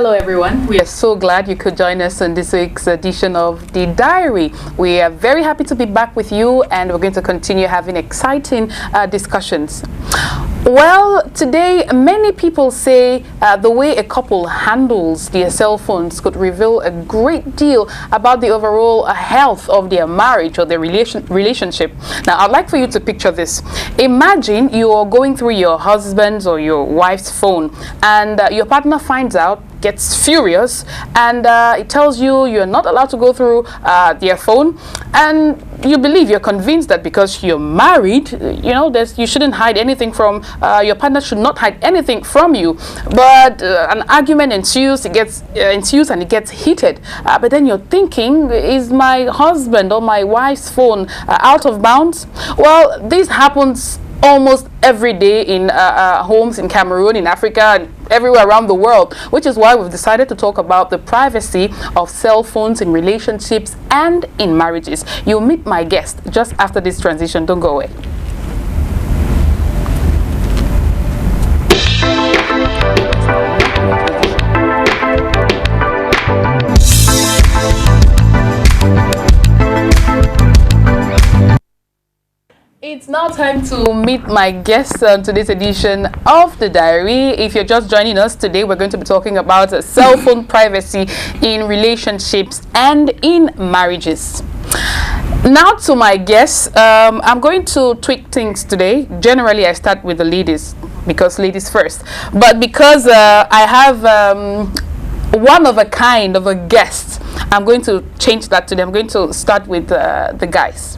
Hello everyone, we are so glad you could join us on this week's edition of The Diary. We are very happy to be back with you, and we're going to continue having exciting discussions. Well, today many people say the way a couple handles their cell phones could reveal a great deal about the overall health of their marriage or their relationship. Now, I'd like for you to picture this. Imagine you are going through your husband's or your wife's phone, and your partner finds out, gets furious, and it tells you you're not allowed to go through their phone, and you believe, you're convinced that because you're married, you shouldn't hide anything from your partner, should not hide anything from you. But an argument ensues, and it gets heated. But then you're thinking, is my husband or my wife's phone out of bounds? Well, this happens almost every day in homes in Cameroon, in Africa, and everywhere around the world, which is why we've decided to talk about the privacy of cell phones in relationships and in marriages. You'll meet my guest just after this transition. Don't go away. It's now time to meet my guest on today's edition of The Diary. If you're just joining us today, we're going to be talking about cell phone privacy in relationships and in marriages. Now to my guests, I'm going to tweak things today. Generally, I start with the ladies, because ladies first. But because I have one of a kind of a guest, I'm going to change that today. I'm going to start with the guys.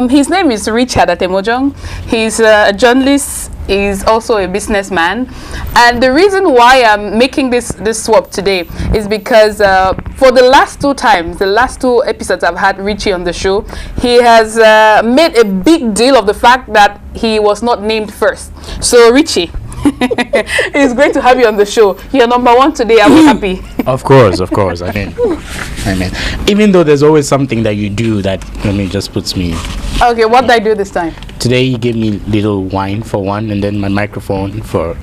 His name is Richard Atemojong. He's a journalist. He's also a businessman, and the reason why I'm making this swap today is because for the last two episodes I've had Richie on the show, he has made a big deal of the fact that he was not named first. So Richie, it's great to have you on the show. You're number one today. Are we happy? Of course. I mean, even though there's always something that you do that just puts me. Okay, what did I do this time? Today you gave me little wine for one, and then my microphone for.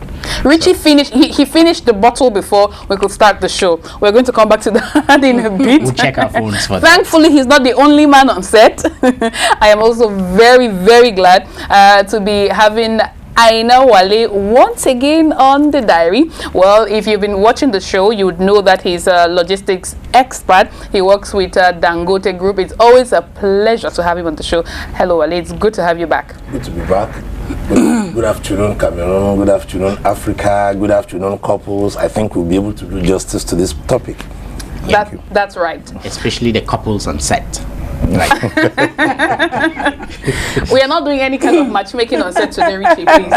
Richie finished. He finished the bottle before we could start the show. We're going to come back to that in a bit. We'll check our phones for that. Thankfully, he's not the only man on set. I am also very, very glad to be having Aina Wale once again on The Diary. Well, if you've been watching the show, you would know that he's a logistics expert. He works with Dangote Group. It's always a pleasure to have him on the show. Hello, Wale. It's good to have you back. Good to be back. Good afternoon, Cameroon. Good afternoon, Africa. Good afternoon, couples. I think we'll be able to do justice to this topic. That's right. Especially the couples on set. Right. We are not doing any kind of matchmaking on set today, Richie, please.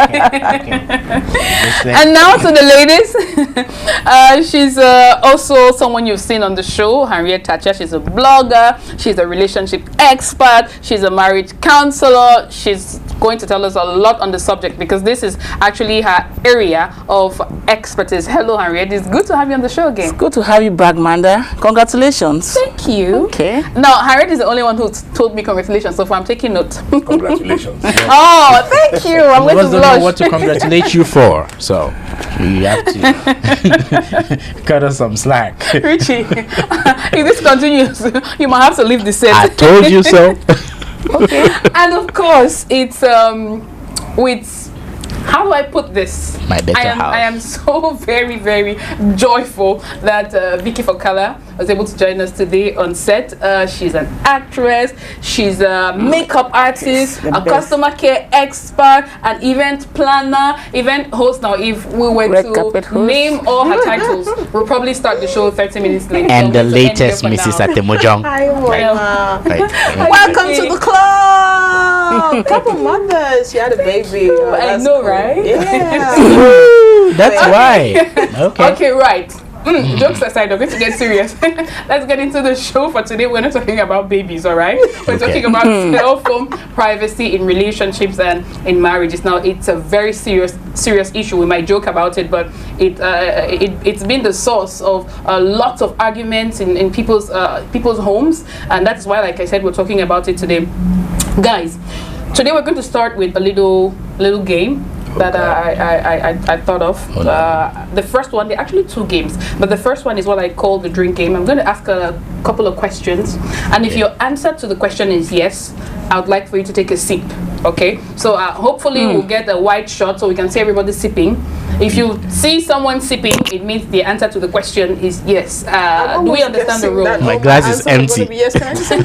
And now to the ladies. She's also someone you've seen on the show, Henriette Thatcher. She's a blogger. She's a relationship expert. She's a marriage counselor. She's going to tell us a lot on the subject because this is actually her area of expertise. Hello, Henriette. It's good to have you on the show again. It's good to have you back, Manda. Congratulations. Thank you. Okay. Now, Henriette is the only one who told me congratulations, so far I'm taking note. Congratulations. Oh, thank you. I'm going to don't blush. know what to congratulate you for, so you have to cut us some slack. Richie, if this continues, you might have to leave the set. I told you so. Okay. And of course, it's with, how do I put this? My better half. I am so very, very joyful that Vicky Fokala was able to join us today on set. She's an actress, she's a makeup artist, a customer care expert, an event planner, event host. Now, if we were to name all her titles, we'll probably start the show 30 minutes later. And the latest Mrs. Atemojong. Hi, welcome to the club. Couple mothers. She had a baby. I know, right? Yeah. That's why. Okay. Okay, right. Jokes aside, we're going to get serious. Let's get into the show for today. We're not talking about babies, all right? We're talking about cell phone privacy in relationships and in marriages. Now, it's a very serious issue. We might joke about it, but it's been the source of lots of arguments in people's homes, and that's why, like I said, we're talking about it today, guys. Today we're going to start with a little game. that I thought of. The first one, they're actually 2 games, but the first one is what I call the drink game. I'm going to ask a couple of questions, and if your answer to the question is yes, I would like for you to take a sip. Okay, so hopefully we'll get a white shot so we can see everybody sipping. If you see someone sipping, it means the answer to the question is yes. Do we understand the rule? My glass is empty. Yes, can I just say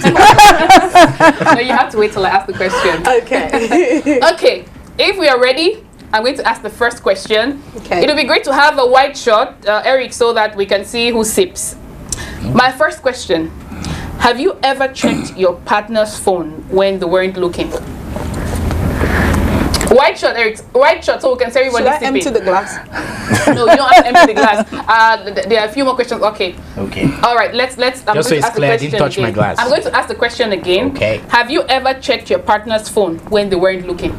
No, you have to wait till I ask the question. okay. Okay, if we are ready, I'm going to ask the first question. Okay. It'll be great to have a white shot, Eric, so that we can see who sips. My first question: have you ever checked your partner's phone when they weren't looking? White shot, Eric. White shot, so we can see everybody Should I sipping. empty the glass? No, you don't have to empty the glass. There are a few more questions. Okay. Okay. All right. Let's. I'm Just going so to it's ask clear, I the didn't question touch my again. glass. I'm going to ask the question again. Okay. Have you ever checked your partner's phone when they weren't looking?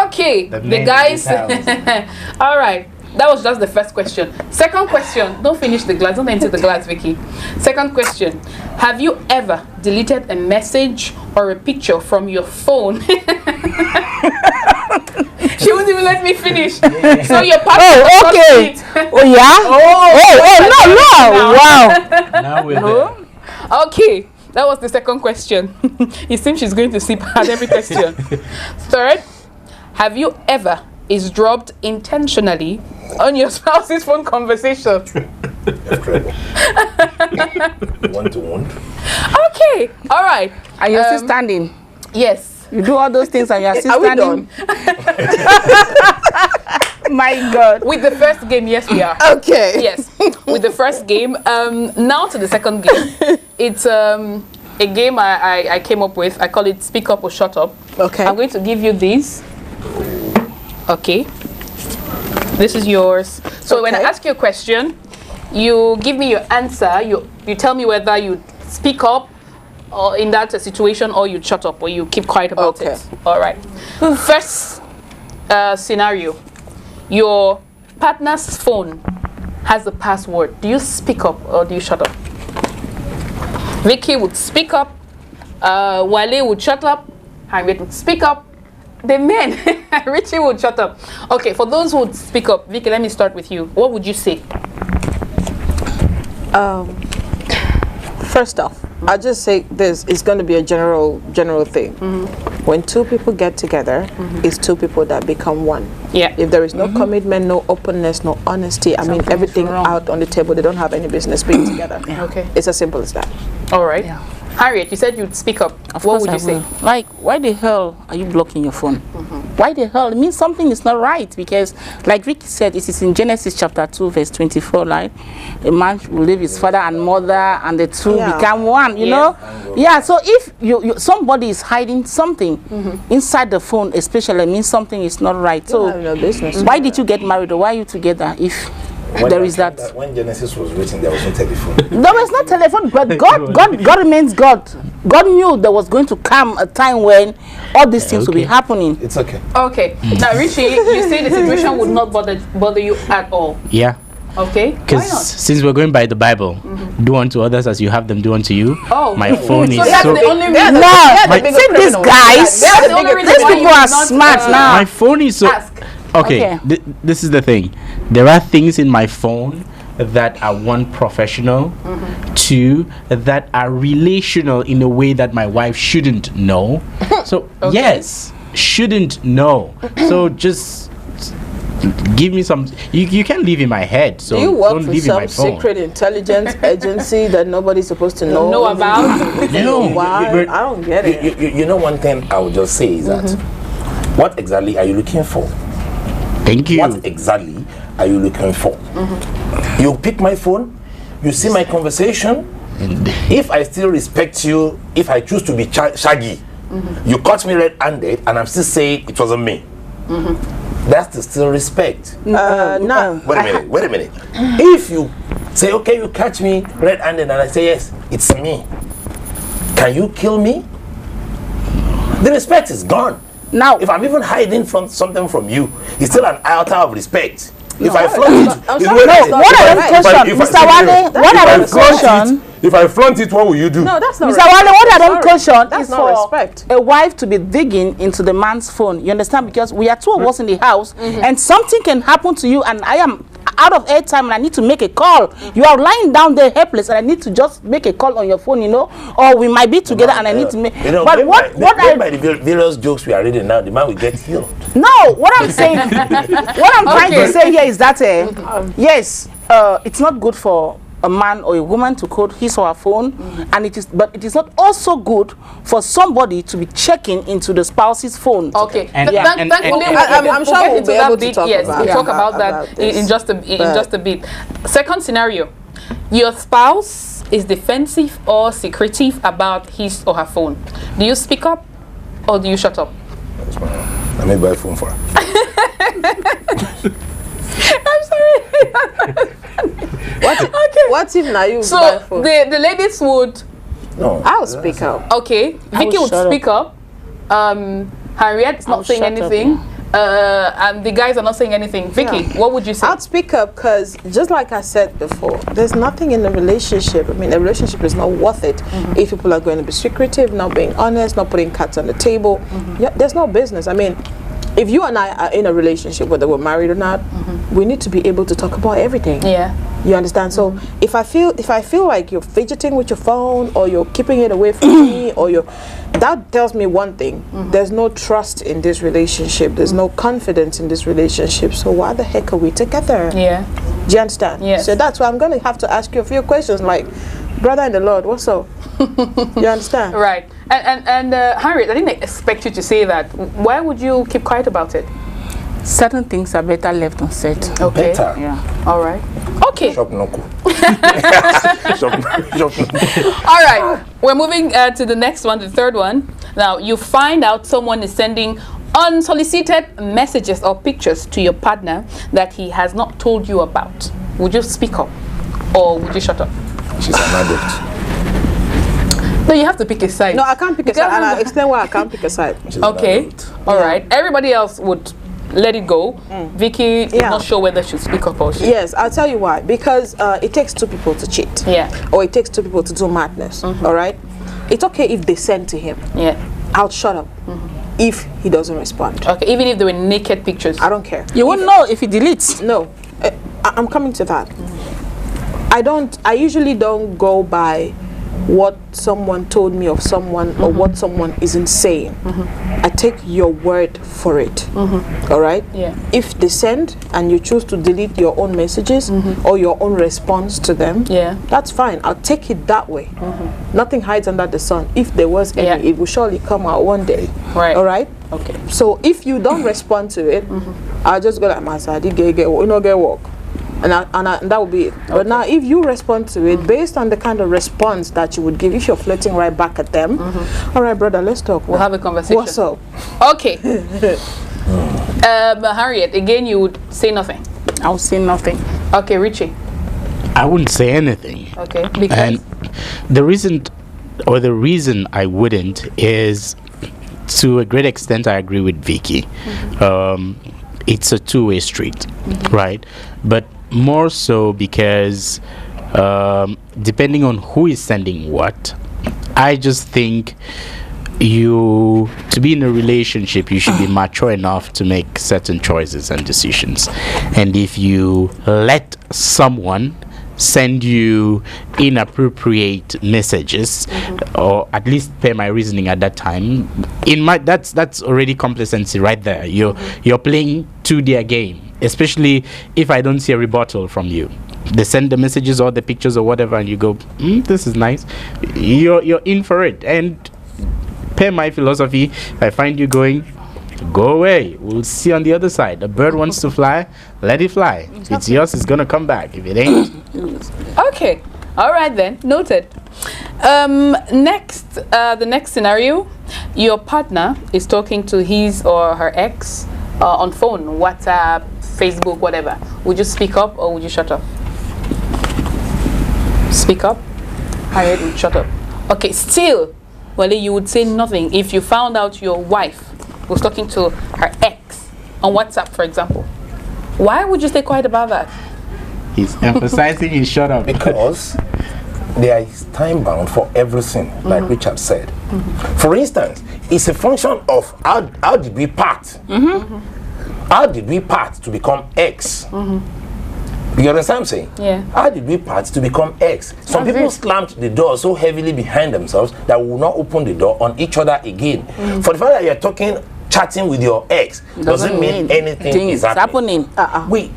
Okay. the The men guys. in this All right. That was just the first question. Second question. Don't finish the glass. Don't empty the glass, Vicky. Second question. Have you ever deleted a message or a picture from your phone? She wouldn't even let me finish. So your partner. Oh, okay. Oh, yeah? Wow. Now we're there. Okay. That was the second question. It seems she's going to sip at every question. Third, have you ever eavesdropped intentionally on your spouse's phone conversation? One-to-one. Okay. All right. Are you still standing? Yes. You do all those things and you're still Are we standing? done? My God. With the first game, yes, we are. Okay. Yes. With the first game. Now to the second game. It's a game I came up with. I call it Speak Up or Shut Up. Okay. I'm going to give you these. Okay. This is yours. So when I Okay. ask you a question, you give me your answer. You tell me whether you speak up or in that situation, or you shut up, or you keep quiet about Okay. it. All right. First scenario: your partner's phone has the password. Do you speak up or do you shut up? Vicky would speak up. Wale would shut up. Harriet would speak up. The men, Richie would shut up. Okay, for those who would speak up, Vicky, let me start with you. What would you say? First off, I'll just say this is going to be a general thing. When 2 people get together, it's 2 people that become one. Yeah. If there is no commitment, no openness, no honesty, I mean everything out on the table, they don't have any business being together. Okay. It's as simple as that. All right. Harriet, you said you'd speak up. What would you say? Like, why the hell are you blocking your phone? Why the hell? It means something is not right, because, like Ricky said, it is in Genesis chapter 2, verse 24, like, a man will leave his father and mother, and the 2 become one, you know? Yeah, so if somebody is hiding something inside the phone, especially, it means something is not right. So, I have no business. why did you get married, or why are you together if there is that? When Genesis was written, there was no telephone. There was no telephone, but God remains God. God knew there was going to come a time when all these things will be happening. It's okay. Okay. Now, Richie, you say the situation would not bother you at all. Yeah. Okay. Why Because not? since we're going by the Bible, do unto others as you have them do unto you. Oh. My phone So is that's so. the only reason. No, My- see these guys. That's the only reason These why people you are would not, smart now. My phone is so. Ask. Okay. This is the thing. There are things in my phone that are, 1, professional, 2, that are relational in a way that my wife shouldn't know. So yes, shouldn't know. So just give me some. You can't live in my head. So Do you work don't for live in my some phone. secret intelligence agency that nobody's supposed to know? Know about? No. Why? I don't get it. You know, one thing I would just say is that what exactly are you looking for? Thank you. What exactly are you looking for? You pick my phone, you see my conversation. If I still respect you, if I choose to be shaggy, you caught me red-handed and I'm still saying it wasn't me. That's still respect. No. Wait a minute. If you say, okay, you catch me red-handed and I say, yes, it's me, can you kill me? The respect is gone. Now, If I'm even hiding from something from you, it's still an iota of respect. If I flaunt it, I'm it's sorry, what no, it is. what If are I- the if I- question, if I- Mr. Wale? if What I are the flaunt it, question? If I flaunt it, what will you do? No, that's not Mr. Wale, what I don't Sorry. caution That's is not for respect. a wife to be digging into the man's phone. You understand? Because we are two of us in the house, and something can happen to you, and I am out of airtime, and I need to make a call. You are lying down there helpless, and I need to just make a call on your phone, you know, or we might be together, and I need to make. You know, But by the various jokes we are reading now, the man will get healed. No, what I'm saying, what I'm trying to say here is that yes, it's not good for a man or a woman to code his or her phone, and but it is not also good for somebody to be checking into the spouse's phone. Okay. And- Thankfully, I'm sure get we'll into be that able to bit. talk Yes, about we'll it. talk about that About this. in just a bit. Second scenario: your spouse is defensive or secretive about his or her phone. Do you speak up or do you shut up? Let me buy a phone for her. I'm sorry. What if now you buy So phone? the ladies would, No. I'll speak up. okay, Vicky would shut speak up. Harriet is I'll not saying shut up, anything. And the guys are not saying anything. Vicky, Yeah. what would you say? I'd speak up because, just like I said before, there's nothing in the relationship. I mean, a relationship is not worth it if people are going to be secretive, not being honest, not putting cards on the table. Yeah, there's no business. I mean, if you and I are in a relationship, whether we're married or not, we need to be able to talk about everything. Yeah. You understand? So if I feel like you're fidgeting with your phone, or you're keeping it away from me, or that tells me one thing: there's no trust in this relationship. There's no confidence in this relationship. So why the heck are we together? Yeah. Do you understand? Yes. So that's why I'm gonna have to ask you a few questions, like, brother in the Lord, what's up? You understand? Right. And Harriet, I didn't expect you to say that. Why would you keep quiet about it? Certain things are better left unsaid. Okay. Better. Yeah. All right. Okay. Shop Noko. Shop. All right. We're moving to the next one, the third one. Now, you find out someone is sending unsolicited messages or pictures to your partner that he has not told you about. Would you speak up or would you shut up? She's an addict. No, you have to pick a side. No, I can't pick a side, and I'll explain why I can't pick a side. She's an Okay. addict. All right. Everybody else would let it go. Vicky is Yeah. not sure whether she'll speak up or she. Yes, I'll tell you why. Because it takes two people to cheat. Yeah. Or it takes two people to do madness. All right? It's okay if they send to him. Yeah. I'll shut up if he doesn't respond. Okay. Even if they were naked pictures. I don't care. You won't know if he deletes. No, I'm coming to that. I usually don't go by what someone told me of someone or what someone isn't saying. I take your word for it. All right? Yeah. If they send and you choose to delete your own messages or your own response to them, Yeah. that's fine. I'll take it that way. Nothing hides under the sun. If there was any, Yeah. it will surely come out one day. Right. All right? Okay. So if you don't respond to it, I'll just go like Masadi, get work. And that will be it. But now, if you respond to it based on the kind of response that you would give, if you're flirting right back at them, all right, brother, let's talk. We'll have a conversation. What's up? Okay. Harriet, again, you would say nothing. I will say nothing. Okay, Richie. I wouldn't say anything. Okay. Because And the reason I wouldn't is, to a great extent, I agree with Vicky. It's a two-way street, right? But more so because depending on who is sending what, I just think to be in a relationship, you should be mature enough to make certain choices and decisions. And if you let someone send you inappropriate messages, or at least per my reasoning at that time, that's already complacency right there. You're playing to their game, especially if I don't see a rebuttal from you. They send the messages or the pictures or whatever, and you go, this is nice. You're in for it. And per my philosophy, if I find you going, go away. We'll see on the other side. The bird wants to fly, let it fly. If it's yours, it's gonna come back. If it ain't, okay. All right then. Noted. Next, the next scenario, your partner is talking to his or her ex on phone, WhatsApp, Facebook, whatever. Would you speak up or would you shut up? Speak up. Harriet would shut up. Okay. Still, well, you would say nothing if you found out your wife was talking to her ex on WhatsApp, for example. Why would you stay quiet about that? he's emphasizing his shut up. Because there is time bound for everything, like Richard said. For instance, it's a function of how did we part? How did we part to become X? You understand what I'm saying? Yeah. How did we part to become X? Some That's people it. slammed the door so heavily behind themselves that will not open the door on each other again. For the fact that you're chatting with your ex doesn't mean anything things is happening. happening.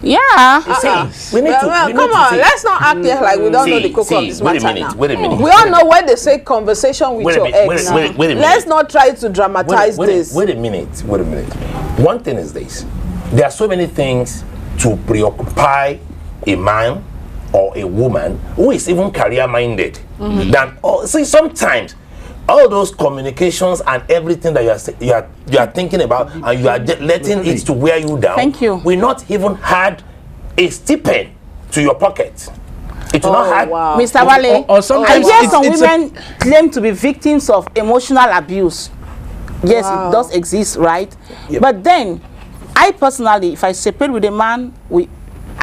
Yeah. You see, we need to. Well, we come need on, to let's not act here like we don't know See, the cocoa of see, this wait a matter minute, now. wait a minute. We all know when they say conversation with Wait a your minute, ex. wait a minute. Let's not try to dramatize this. Wait a minute. One thing is this: there are so many things to preoccupy a man or a woman who is even career-minded. See, sometimes all those communications and everything that you are thinking about, and you are letting it to wear you down. Thank you. We not even had a stipend to your pocket. It will not have. wow. Mr. Wale, or sometimes I hear it's- some it's a- women claim to be victims of emotional abuse. Yes, Wow. it does exist, right? Yep. But then, I personally, if I separate with a man, we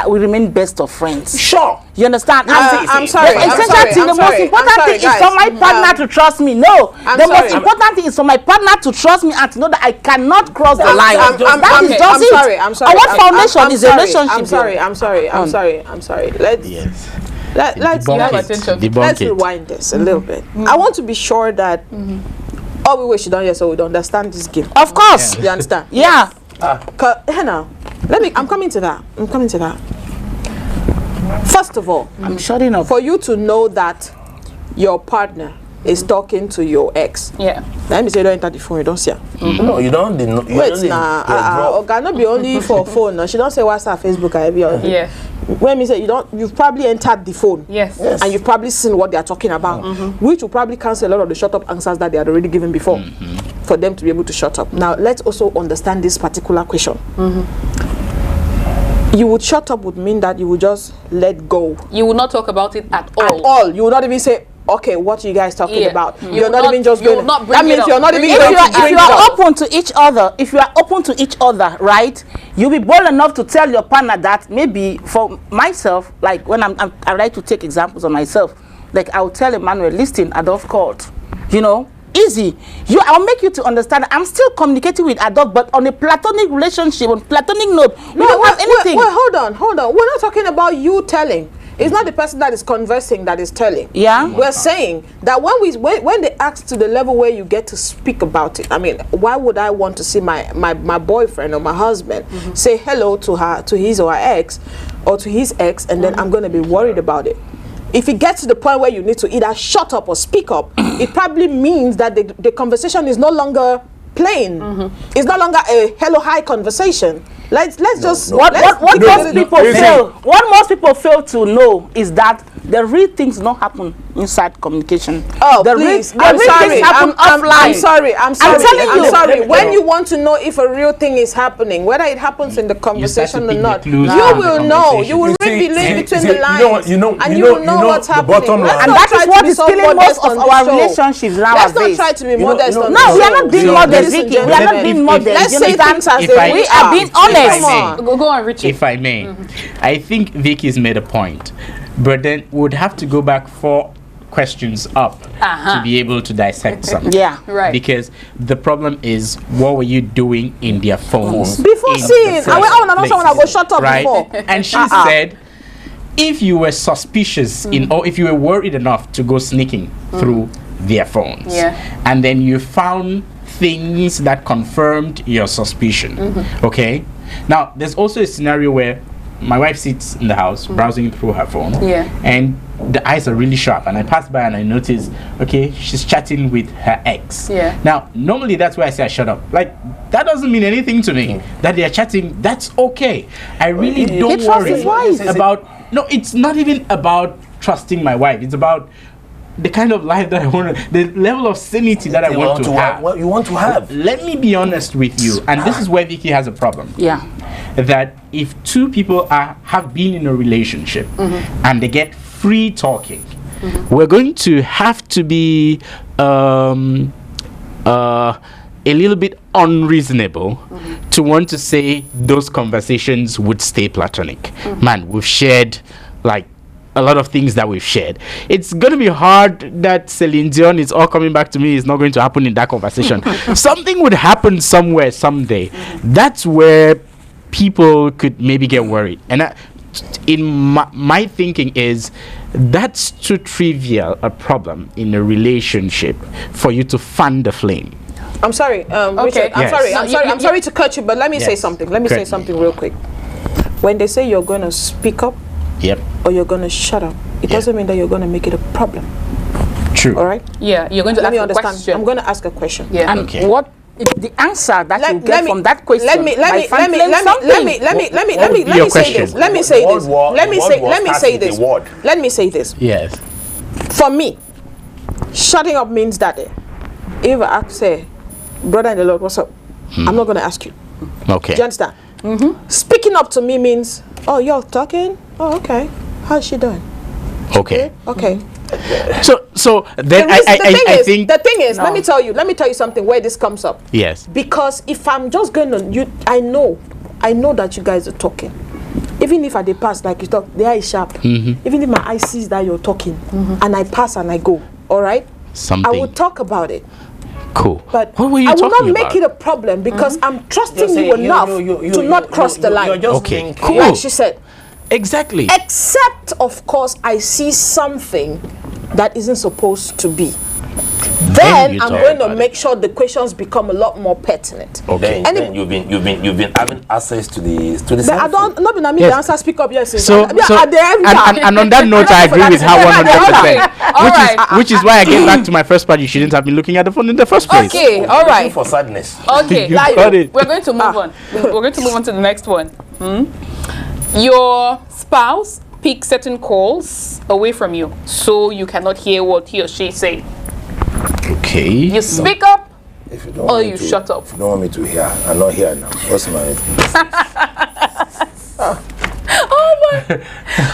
remain best of friends. Sure. You understand? I'm sorry. The I'm essential sorry, thing, I'm the most sorry, important I'm sorry, thing is guys. for my partner to trust me. No, I'm the sorry. most important thing is for my partner to trust me and to know that I cannot cross the line. That is okay, just I'm it. sorry, I'm sorry. Our I'm- foundation I'm is a sorry, relationship. I'm sorry. I'm sorry. Let's Yes. let's Debunk let's- it. Debunk let's it. rewind this a little bit. I want to be sure that all we wish you don't hear, so we don't understand this game. Of course. You understand? Yeah. Now, I'm coming to that. First of all, I'm shutting up. for you to know that your partner is talking to your ex, Yeah. let me say, don't enter the phone, you don't see her. No, you don't. Wait, nah, okay, not be only for phone. No, she don't say WhatsApp, Facebook, and every other. Yeah. When me say you've probably entered the phone. Yes. And you've probably seen what they are talking about, which will probably cancel a lot of the shut up answers that they had already given before, for them to be able to shut up. Now, let's also understand this particular question. You would shut up would mean that you would just let go. You will not talk about it at all. At all. You would not even say, okay, what are you guys talking Yeah. about? You You're will not not- even just you will going. not bring That it means up. you're not even Bring it going up. to bring If it you are up. open to each other, right, you'll be bold enough to tell your partner that maybe for myself, like when I like to take examples of myself, like I'll tell Emmanuel, listen, Adolf called, easy. I'll make you to understand that I'm still communicating with Adolf, but on a platonic relationship, on platonic note, we don't have anything. Wait, hold on. We're not talking about you telling. It's not the person that is conversing that is telling. Yeah. We're saying that when they ask to the level where you get to speak about it, I mean, why would I want to see my boyfriend or my husband say hello to his or her ex or to his ex, and then I'm going to be worried about it? If it gets to the point where you need to either shut up or speak up, it probably means that the conversation is no longer plain. It's no longer a hello hi conversation. Let's just What most people fail to know is that the real things don't happen inside communication. Oh, the please. the real things happen offline. I'm telling you. sorry. When you want to know if a real thing is happening, whether it happens in the conversation or pick the not, clues you from the will know. conversation. You will read between the lines. You know what's the happening. bottom Let's line. And not that try is to what be is so killing most modest of on our the show. relationships Let's not nowadays. try to be You know- modest you know- on No, the we show. are not being So, modest, ladies and Vicky. We are not gentlemen, being if- modest. Let's You say understand? things as If they I- really We are being honest. Come on. Go on, Richie. If I may, I think Vicky's made a point, but then would have to go back 4 questions up to be able to dissect something. Yeah. Right. Because the problem is, what were you doing in their phones Before in seeing, the I first know someone I go place? shut up Right? before. And she said, if you were suspicious or if you were worried enough to go sneaking through their phones, Yeah. and then you found things that confirmed your suspicion, okay? Now, there's also a scenario where my wife sits in the house browsing through her phone, Yeah. and the eyes are really sharp, and I pass by and I notice, okay, she's chatting with her ex. Yeah. Now, normally that's why I say I shut up. Like, that doesn't mean anything to me. That they are chatting, that's okay. I really don't trusts worry his wife. about. No, it's not even about trusting my wife. It's about the kind of life that I want to, the level of sanity that I want to have. What you want to have. Let me be honest with you, and this is where Vicky has a problem. Yeah. That if 2 people have been in a relationship and they get free talking, we're going to have to be a little bit unreasonable to want to say those conversations would stay platonic. Man, we've shared like a lot of things that we've shared. It's going to be hard that Celine Dion is all coming back to me. It's not going to happen in that conversation. Something would happen somewhere someday. That's where people could maybe get worried. And in my thinking is that's too trivial a problem in a relationship for you to fan the flame. I'm sorry, Richard. I'm Yes. sorry. No, I'm sorry to cut you, but let me say Yes. something. Let me say Correct. something real quick. When they say you're going to speak up Yep. or you're going to shut up, it doesn't mean that you're going to make it a problem. True. All right? Yeah, you're going to Let me ask a understand. question. I'm going to ask a question. Yeah. And Okay. what is the answer that you get from that question? Let me by say this. Let me say this. Let me say this. Yes. For me, shutting up means that if I ask, say, brother in the Lord, what's up? I'm not going to ask you. Okay. Do you understand? Speaking up to me means, oh, you're talking? Oh, okay. How's she doing? Okay. Okay. So then I think the thing is, let me tell you something where this comes up. yes. Because if I'm just going to, I know that you guys are talking. Even if I dey pass, like you talk, the eye is sharp. Even if my eye sees that you're talking, and I pass and I go, all right? Something. I will talk about it. Cool. But what were you I will talking not make about? it a problem because I'm trusting Just say you enough to not cross the line. You're just Okay, being cool. Like she said. Exactly. Except, of course, I see something that isn't supposed to be. Then you I'm talk going to about make sure the questions become a lot more pertinent. Okay. Then you've been having access to the But cell I phone. don't, not be me Yes. the answer, speak up, yes. So, at the end and on that note, I agree with her 100%. All right. Which is why I get back to my first part. You shouldn't have been looking at the phone in the first place. Okay, all Looking right. for sadness. Okay, You got it. we're going to move on. We're going to move on to the next one. Your spouse picks certain calls away from you, so you cannot hear what he or she say. Okay. You speak up, If you don't or want me you to- shut up. If you don't want me to hear, I'm not here now. What's my? You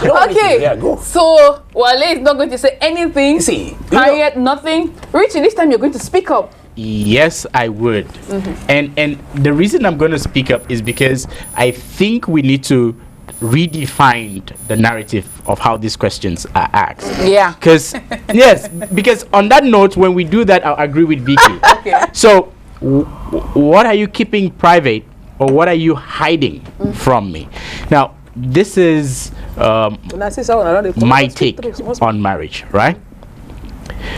don't want me to hear, Okay, go. so Wale is not going to say anything. You see, you Harriet, nothing. Richie, this time you're going to speak up. Yes, I would. And the reason I'm going to speak up is because I think we need to redefine the narrative of how these questions are asked. Yeah. Because yes, because on that note, when we do that, I'll agree with Vicky. Okay. So, what are you keeping private, or what are you hiding from me? Now, this is my take on marriage, right?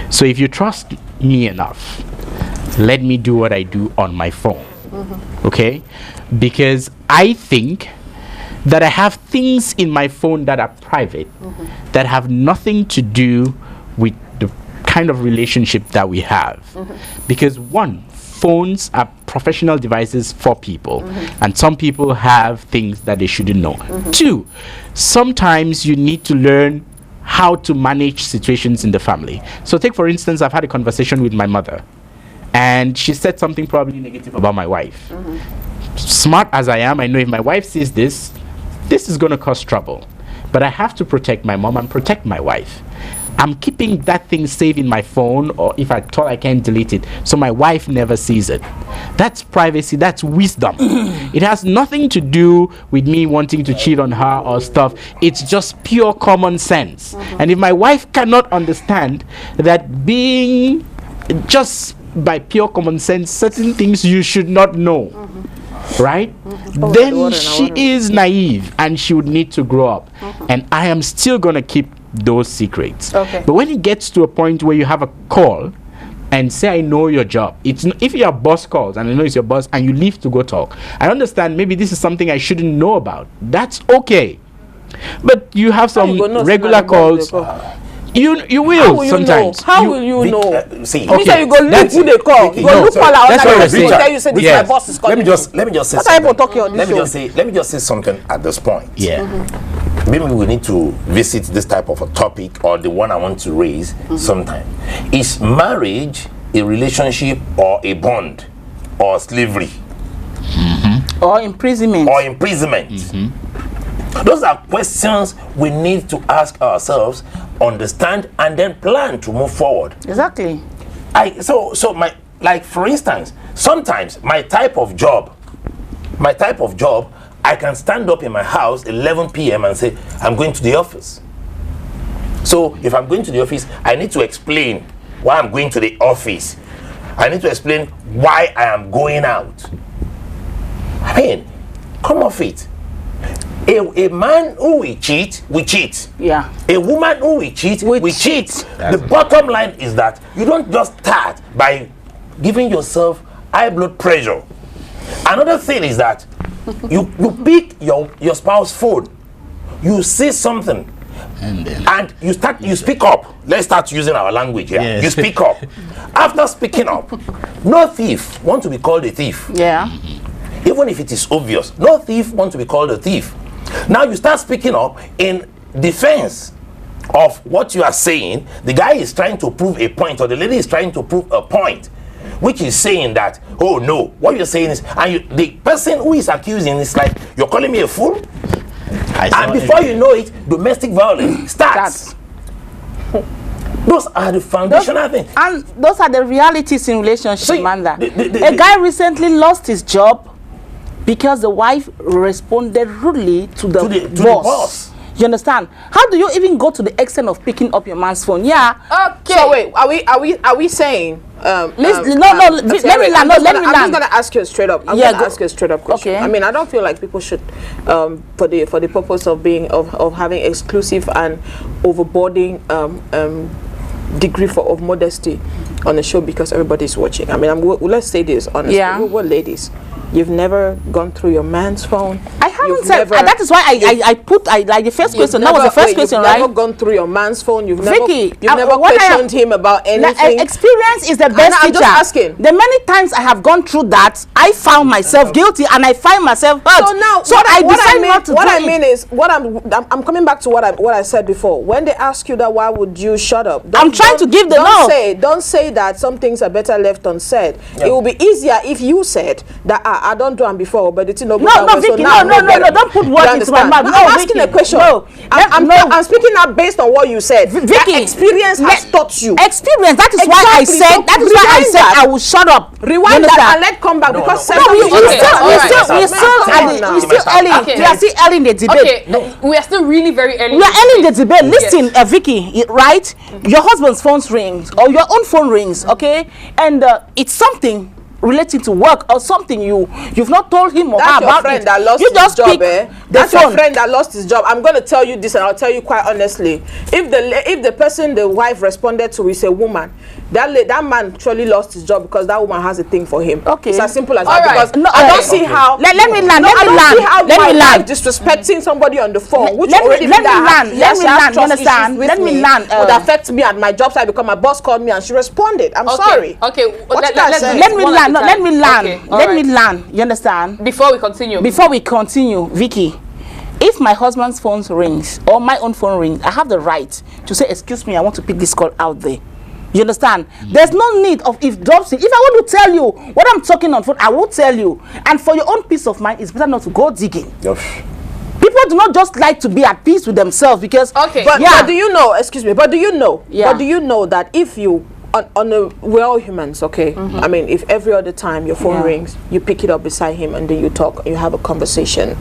So, if you trust me enough, let me do what I do on my phone, okay? Because I think that I have things in my phone that are private, that have nothing to do with the kind of relationship that we have. Because one, phones are professional devices for people, and some people have things that they shouldn't know. Two, sometimes you need to learn how to manage situations in the family. So take, for instance, I've had a conversation with my mother, and she said something probably negative about my wife. Smart as I am, I know if my wife sees this is going to cause trouble. But I have to protect my mom and protect my wife. I'm keeping that thing safe in my phone, or if I thought I can't delete it, so my wife never sees it. That's privacy, that's wisdom. It has nothing to do with me wanting to cheat on her or stuff. It's just pure common sense. And if my wife cannot understand that being just by pure common sense, certain things you should not know, right? Then she is naive and she would need to grow up. And I am still going to keep those secrets. Okay. But when it gets to a point where you have a call and say, I know your job, it's if your boss calls and I know it's your boss and you leave to go talk, I understand maybe this is something I shouldn't know about. That's okay. But you have some regular calls. You will sometimes. How will you know? See, Okay. You go look who they call. Vicky, You go no, look so call out. that's what I'm saying. Tell you say this Yes. my boss is calling. let me just say What are people something. talking on this show? Let me just say something at this point. Yeah. Maybe we need to visit this type of a topic, or the one I want to raise sometime. Is marriage a relationship, or a bond, or slavery, Or imprisonment. or imprisonment? Those are questions we need to ask ourselves, understand, and then plan to move forward. Exactly. For instance, sometimes my type of job, I can stand up in my house 11 p.m. and say, I'm going to the office. So if I'm going to the office, I need to explain why I'm going to the office. I need to explain why I am going out. I mean, come off it. A man who will cheat, we cheat. Yeah. A woman who will cheat, we cheat. The bottom line is that you don't just start by giving yourself high blood pressure. Another thing is that you pick your spouse's phone, you say something, and you speak up. Let's start using our language here. Yes. You speak up. After speaking up, no thief want to be called a thief. Yeah. Even if it is obvious, no thief want to be called a thief. Now you start speaking up in defense of what you are saying. The guy is trying to prove a point, or the lady is trying to prove a point, which is saying that, oh no, what you're saying is, and the person who is accusing is like, you're calling me a fool? And before you know it, domestic violence starts. Those are the foundational things. And those are the realities in relationship, See, Manda. A guy recently lost his job because the wife responded rudely to the boss. You understand? How do you even go to the extent of picking up your man's phone? Yeah. Okay. So wait, are we saying? Let me land. I'm just gonna ask you straight up. I'm gonna ask you a straight up question. Okay. I mean, I don't feel like people should, for the purpose of being of having exclusive and overboarding degree of modesty on the show because everybody's watching. I mean, let's say this honestly. Yeah. We're ladies. You've never gone through your man's phone. I haven't said that is why I put like the first question. That was the first question, right? You've never gone through your man's phone. You've Vicky, never questioned him about anything. Experience is the best teacher. I'm just asking. The many times I have gone through that, I found myself guilty and I find myself hurt. So now, I decided not to do it. What I mean is, I'm coming back to what I said before. When they ask you that, why would you shut up? I'm trying to give the no. Don't say that some things are better left unsaid. It will be easier if you said that I don't do them before, but it's no. No, Vicky, no, don't put words into my mouth. No, No, I'm asking Vicky, a question. No, I'm speaking now based on what you said. Vicky, experience has taught you. Experience. That is why I Exactly. said. So That is why I rewind said that. I will shut up. Rewind that and let come back because we're still early. Okay. We are still early in the debate. Okay, we are still really very early. We are early in the debate. Yes. Listen, Vicky, right? Your husband's phone rings or your own phone rings, okay? And it's something relating to work or something you've not told him or her about friend it. that lost You his just job, pick the That's phone. your friend that lost his job. I'm going to tell you this, and I'll tell you quite honestly. If the person the wife responded to is a woman, that man truly lost his job because that woman has a thing for him. Okay. It's as simple as All that. right. Because No, I don't okay. see how. Let me land. No, Let I me don't see how land. Let my me wife land. disrespecting somebody on the phone, which Let me- already let me that land. has- Let she me has land. You trust understand? issues with Let me me land. would affect me at my job site because my boss called me and she responded. I'm sorry. Okay. What did I say? Let me one at land. a No, let me time. land. Okay, all Let me right. land. You understand? Before we continue. Before we continue, Vicky, if my husband's phone rings or my own phone rings, I have the right to say, excuse me, I want to pick this call out there. You understand? There's no need of if Dobson. If I want to tell you what I'm talking on phone, I will tell you. And for your own peace of mind, it's better not to go digging. People do not just like to be at peace with themselves because Okay. But do you know? Excuse me. But do you know? Yeah. But do you know that if you we're all humans, okay? I mean, if every other time your phone rings, you pick it up beside him and then you talk, you have a conversation,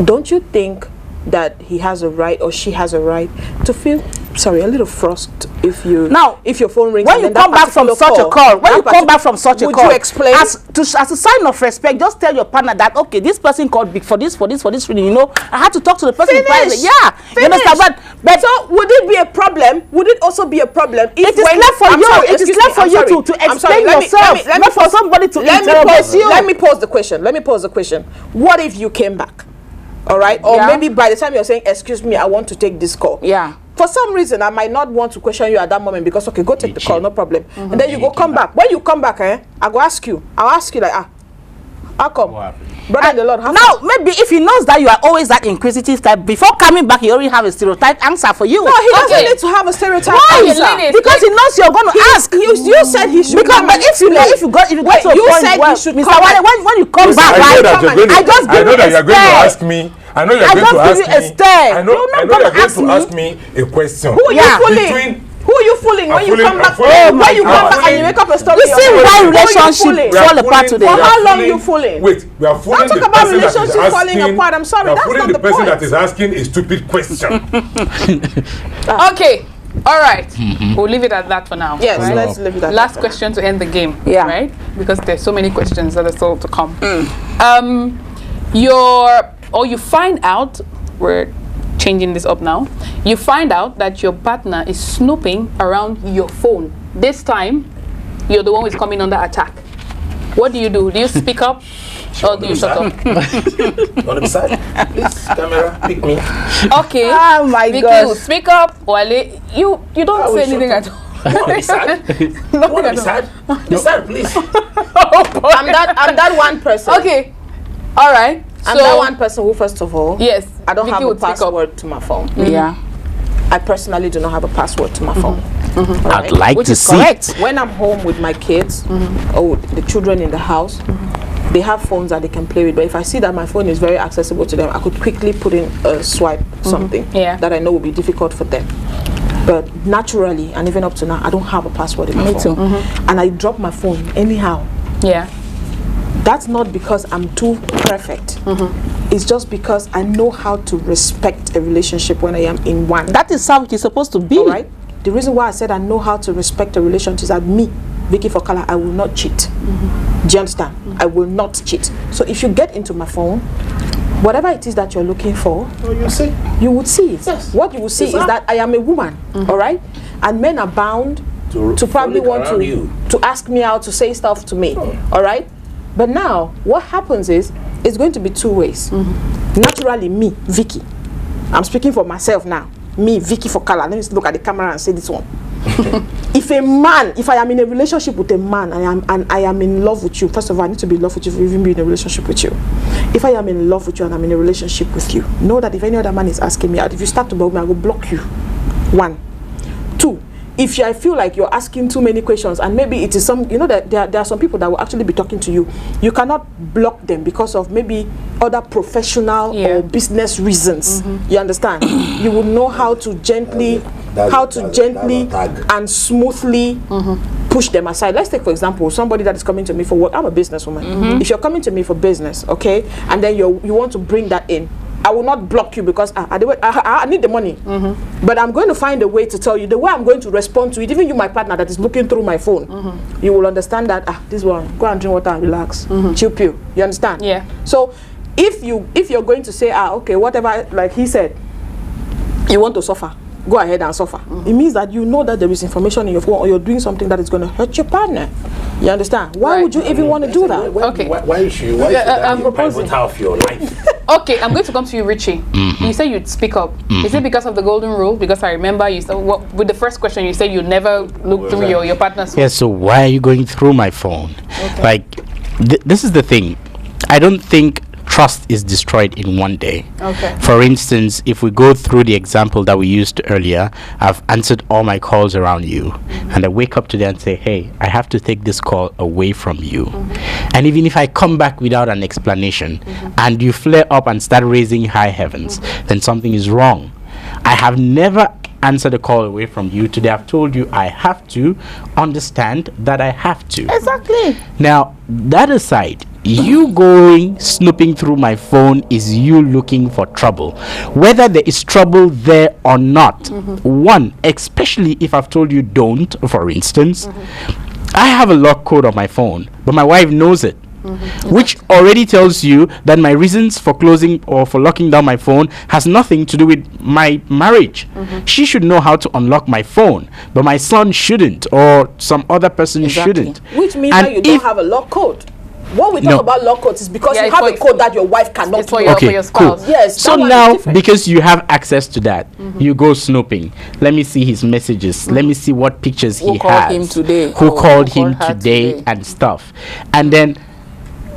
don't you think that he has a right or she has a right to feel a little frustrated if your phone rings when and you then that come back from particular such a call, when that you come back from such a would call, you explain? as a sign of respect, just tell your partner that okay, this person called big for this reason. You know, I had to talk to the person in private. Yeah, you understand? But so would it be a problem? Would it also be a problem if it is left for you. It is left for you to explain yourself, not for somebody to interrogate you. Let me pose the question. What if you came back? All right, or maybe by the time you're saying, excuse me, I want to take this call. Yeah. For some reason, I might not want to question you at that moment because, okay, go take the call, no problem. And then you go come back. When you come back, I go ask you. I'll ask you like, how come? Brother in the Lord, now, maybe if he knows that you are always that inquisitive type, before coming back, he already have a stereotype answer for you. No, he doesn't need to have a stereotype answer. ladies, Because he knows you're going to ask. You said he should Because come but and if you got to a point said where he should Mr. come Wale, and- when you come back, I know that you're going to, I just give know you that a you're going to stare. ask me. I know you're I going just to give ask you a me. stare. I know You're not you're gonna going ask to me. ask me a question. Who are you fooling? Between Who are you fooling when you fooling- come back? I'm fooling- When you come I'm back and fooling- you make up a story. You see why relationship we are fall apart fooling- today? we For are how long fooling- you fooling? Wait, we are fooling Don't talk the about person that is relationships falling asking- apart. I'm sorry, we are that's fooling not the the person point. that is asking a stupid question. Okay, All right. We'll leave it at that for now. Yes, right? let's leave it at Last that. question to end the game. Yeah. Right? Because there's so many questions that are still to come. You find out, we're changing this up now. You find out that your partner is snooping around your phone. This time, you're the one who's coming under attack. What do? Do you speak up? Or do you shut up? You want to be side? Please, camera, pick me. Okay. Oh my Vicky, God. you speak up. Wale, you don't I will say shut anything up. at all. You want to be sad? You want to be sad? Be sad, please. I'm that one person. Okay. All right. I'm that one person who, first of all, Yes. I don't Vicky have a would speak up. password to my phone. Yeah. I personally do not have a password to my phone. I'd like Which to is see. correct. When I'm home with my kids or the children in the house, they have phones that they can play with. But if I see that my phone is very accessible to them, I could quickly put in a swipe something Yeah. that I know will be difficult for them. But naturally, and even up to now, I don't have a password in my Me phone. too. And I drop my phone anyhow. Yeah. That's not because I'm too perfect. It's just because I know how to respect a relationship when I am in one. That is how it is supposed to be. All right? The reason why I said I know how to respect a relationship is that me, Vicky Fokala, I will not cheat. Do you understand? I will not cheat. So if you get into my phone, whatever it is that you're looking for, You see? you would see it. Yes. What you will see is that I am a woman, all right? And men are bound to probably follow want around you. to ask me out, to say stuff to me, all right? But now, what happens is, it's going to be two ways. Naturally, me, Vicky, I'm speaking for myself now. Me, Vicky Fokala, let me just look at the camera and say this one. If I am in a relationship with a man and I am in love with you, first of all, I need to be in love with you to even be in a relationship with you. If I am in love with you and I'm in a relationship with you, know that if any other man is asking me out, if you start to bug me, I will block you. 1. 2. If I feel like you're asking too many questions and maybe it is that there are some people that will actually be talking to you, you cannot block them because of maybe other professional or business reasons. You understand? You will know how to gently and smoothly push them aside. Let's take, for example, somebody that is coming to me for work. I'm a businesswoman. If you're coming to me for business, okay, and then you want to bring that in, I will not block you because I need the money. But I'm going to find a way to tell you the way I'm going to respond to it. Even you, my partner that is looking through my phone, you will understand that this one, go and drink water and relax, chill pill. You understand? Yeah. So if you're going to say okay, whatever, like he said, you want to suffer, go ahead and suffer. It means that you know that there is information in your phone or you're doing something that is going to hurt your partner. You understand? Why would you even want to do that? Okay. Why should that be a pivotal of your life? Okay, I'm going to come to you, Richie. You said you'd speak up. Is it because of the golden rule? Because I remember you said, with the first question, you said you never look through your partner's phone. Yeah, so why are you going through my phone? Like, this is the thing. I don't think trust is destroyed in one day. Okay. For instance, if we go through the example that we used earlier, I've answered all my calls around you, and I wake up today and say, hey, I have to take this call away from you. And even if I come back without an explanation, and you flare up and start raising high heavens, then something is wrong. I have never answered a call away from you. Today I've told you I have to understand that I have to. Exactly. Now, that aside, you going snooping through my phone is you looking for trouble, whether there is trouble there or not. One, especially if I've told you don't, for instance, I have a lock code on my phone, but my wife knows it. Which already tells you that my reasons for closing or for locking down my phone has nothing to do with my marriage. She should know how to unlock my phone, but my son shouldn't, or some other person shouldn't. Which means And that you don't have a lock code. What we talk No. about lock codes is because Yeah, you it's have for- a code that your wife cannot It's for know. your, for your spouse. Cool. Yes. So that one is now, different. because you have access to that, you go snooping. Let me see his messages. Let me see what pictures Who he called has. him today? Who Oh, called who him called her today, today? and stuff. And then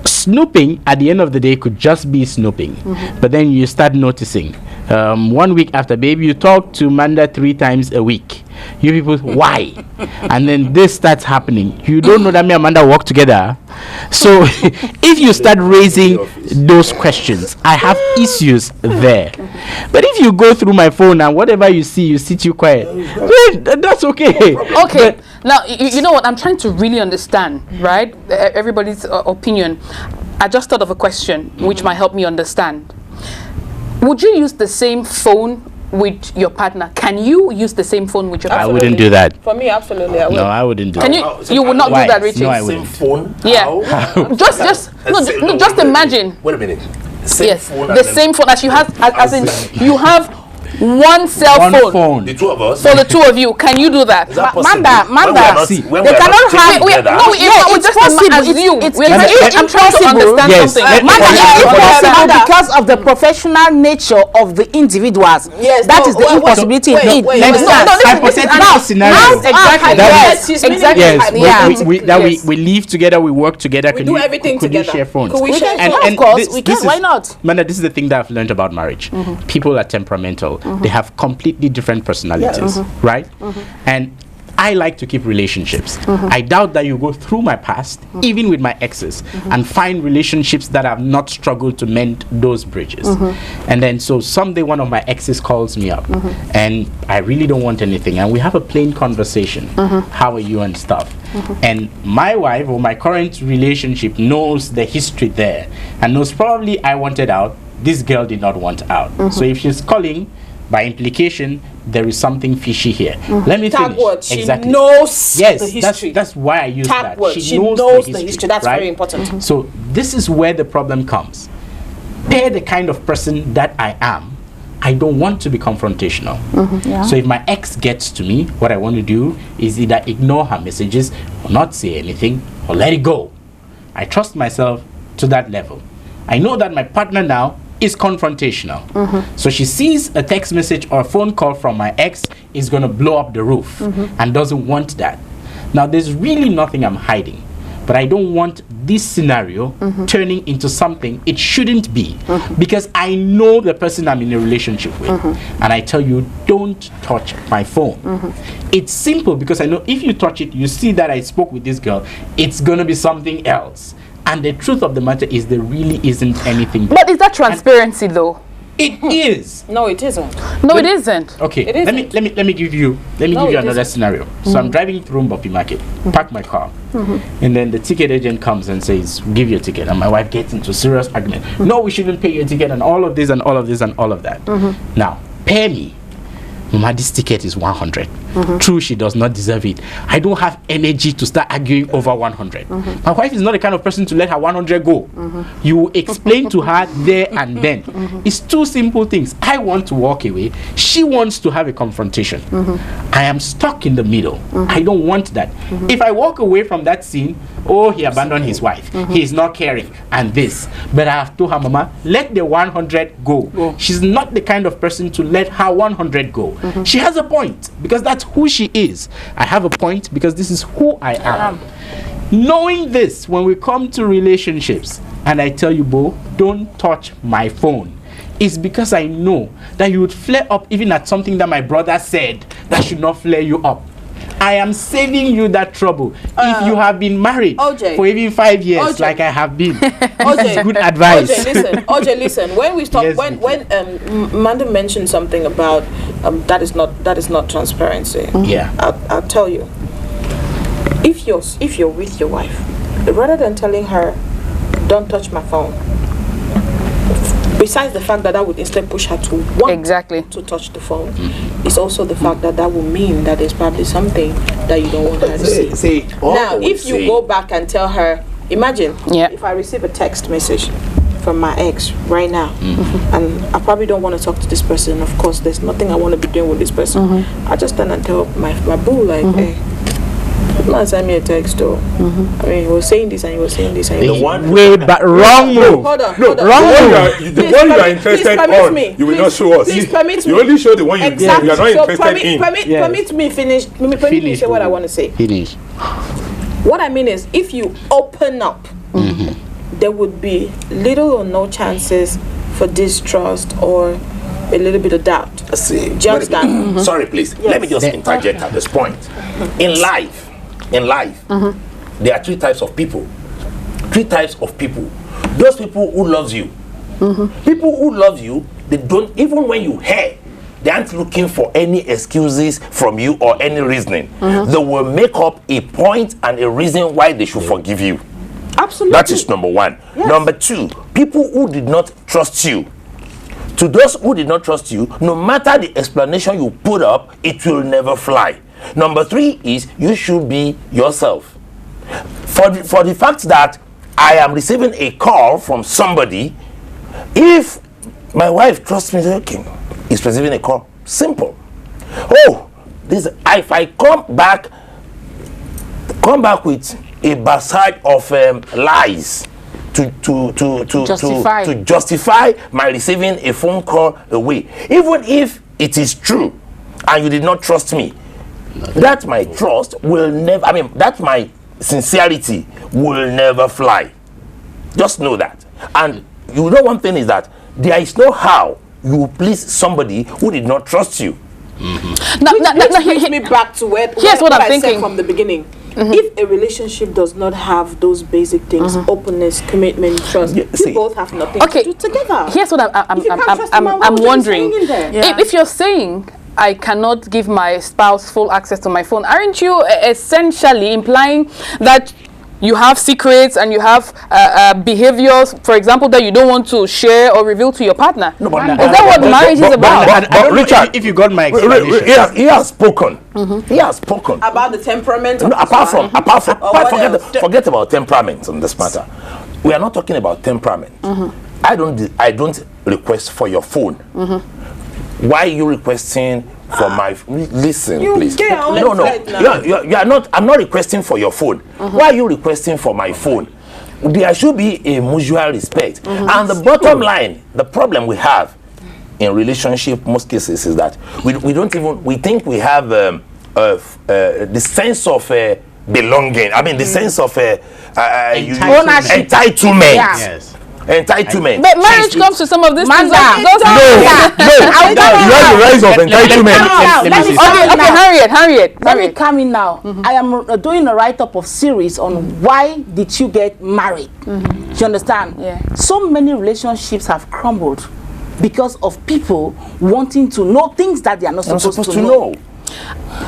snooping at the end of the day could just be snooping. But then you start noticing. 1 week after, baby, you talk to Manda 3 times a week. You people, why? And then this starts happening. You don't know that me and Amanda work together. So if you start raising those questions, I have issues there. But if you go through my phone and whatever you see, you sit you quiet, then that's okay. Okay. Now, you know what? I'm trying to really understand, right? Everybody's opinion. I just thought of a question which might help me understand. Would you use the same phone with your partner, can you use the same phone with your I partner? wouldn't do that. For me, absolutely, I will. No, I wouldn't do Can that. you would not Why? do that, Richie? No, I Same wouldn't. phone. Yeah. How? Just Wait a imagine. Wait a minute. Same Yes, phone the and then same phone as you have, as in you have one cell One phone. phone. the two of us. For the two of you, can you do that? Is that possible? Manda, When we are not- see, when they we are not cannot staying have- together. No, Yeah, we it's just possible. assume. It's We're let me- I'm trying to impossible. understand Yes, something. let me- Manda, let me- it's let me- impossible Manda. because of the professional nature of the individuals. Yes, that no, is the wait, impossibility wait, indeed. wait, You wait, understand? no, this is Hypothetical scenario. Exactly. That Yes, exactly. Yes, Yeah. that we live together, we work together. We do everything could together. you share phones? Could we share can, of course, we can. Why not? Manda, this is the thing that I've learned about marriage. People are temperamental. They have completely different personalities, right? And I like to keep relationships. I doubt that you go through my past, even with my exes, and find relationships that have not struggled to mend those bridges. And then so someday one of my exes calls me up, and I really don't want anything, and we have a plain conversation. How are you and stuff? And my wife or my current relationship knows the history there, and knows probably I wanted out. This girl did not want out. So if she's calling, by implication, there is something fishy here. Let me Tag finish. word. She Exactly. knows Yes, the history. that's why I use Tag that. word. She knows the history. That's right? very important. So this is where the problem comes. They're the kind of person that I am. I don't want to be confrontational. So if my ex gets to me, what I want to do is either ignore her messages or not say anything or let it go. I trust myself to that level. I know that my partner now is confrontational. So she sees a text message or a phone call from my ex is going to blow up the roof and doesn't want that. Now there's really nothing I'm hiding, but I don't want this scenario turning into something it shouldn't be, because I know the person I'm in a relationship with, and I tell you, don't touch my phone. It's simple, because I know if you touch it, you see that I spoke with this girl, it's gonna be something else. And the truth of the matter is there really isn't anything. But is that transparency though? It is. No, it isn't. No, it isn't. Okay, It let me give you another scenario. So I'm driving through Mbopi Market, park my car, and then the ticket agent comes and says, "Give your ticket," and my wife gets into serious argument. No, we shouldn't pay your ticket, and all of this and all of this and all of that. Now, pay me. Mama, this ticket is 100. True, she does not deserve it. I don't have energy to start arguing over 100. My wife is not the kind of person to let her 100 go. You explain to her there and then. It's two simple things. I want to walk away. She wants to have a confrontation. I am stuck in the middle. I don't want that. If I walk away from that scene, oh, he abandoned his wife. He is not caring and this. But I have told her, Mama, let the 100 go. She's not the kind of person to let her 100 go. She has a point, because that's who she is. I have a point because this is who I am. Knowing this, when we come to relationships, and I tell you, Bo, don't touch my phone, it's because I know that you would flare up even at something that my brother said that should not flare you up. I am saving you that trouble. If you have been married OJ. for even 5 years, OJ. like I have been, this OJ. is good advice. OJ, listen. When we talk, Yes, when Manda mentioned something about that is not transparency. Yeah. I'll tell you. If you're with your wife, rather than telling her, "Don't touch my phone," besides the fact that would instead push her to want Exactly. to touch the phone, it's also the fact that will mean that there's probably something that you don't want her to see. See, all I Now, would if you say- go back and tell her, imagine Yeah. if I receive a text message from my ex right now, and I probably don't want to talk to this person. Of course, there's nothing I want to be doing with this person. I just stand and tell my boo, like, hey, not send me a text, though. I mean, he was saying this and he was saying this and he The was one Way back, wrong move. Hold on, No, hold on. wrong the one move. the Please one you are permit- please interested permit on, me. you will Please- not show us. please permit You me. only show the one you Exactly. are not So interested in. Yes. permit me finish. Permit me Finish, say what I boo. want to say. Finish. What I mean is, if you open up, there would be little or no chances for distrust or a little bit of doubt. See, Do you understand? Sorry, please. Let me just interject at this point. In life, there are three types of people. Three types of people. Those people who loves you. People who love you, they don't, even when you hurt, they aren't looking for any excuses from you or any reasoning. They will make up a point and a reason why they should forgive you. Absolutely. That is number one. Number two, people who did not trust you To those who did not trust you, no matter the explanation you put up, it will never fly. Number 3 is you should be yourself. For the fact that I am receiving a call from somebody, if my wife trusts me, okay, he's receiving a call. Simple. Oh, this if I come back with a basket of lies to justify my receiving a phone call away, even if it is true and you did not trust me, that my trust will never, that my sincerity will never fly. Just know that. And you know one thing is that there is no how you will please somebody who did not trust you. Which brings me back to here's what I'm I thinking said from the beginning. If a relationship does not have those basic things, openness, commitment, trust, you both have nothing to do together. Here's what I'm wondering. If you're saying I cannot give my spouse full access to my phone, aren't you essentially implying that you have secrets and you have behaviors, for example, that you don't want to share or reveal to your partner? No, but is that what marriage is about? I don't know Richard, if you got my explanation. he has spoken. He has spoken About the temperament. No, forget about temperament on this matter. We are not talking about temperament. I don't request for your phone. Why are you requesting for my listen, please? You are not. I'm not requesting for your phone. Why are you requesting for my phone? There should be a mutual respect. And the bottom line, the problem we have in relationship most cases is that we don't even, we think we have the sense of belonging. The sense of entitlement. Yes. Entitlement. But marriage comes to some of these things. You have the rise of entitlement. Okay, Harriet. Let me come in now. I am doing a write-up of series on why did you get married. Do you understand? Yeah. So many relationships have crumbled because of people wanting to know things that they are not supposed to know.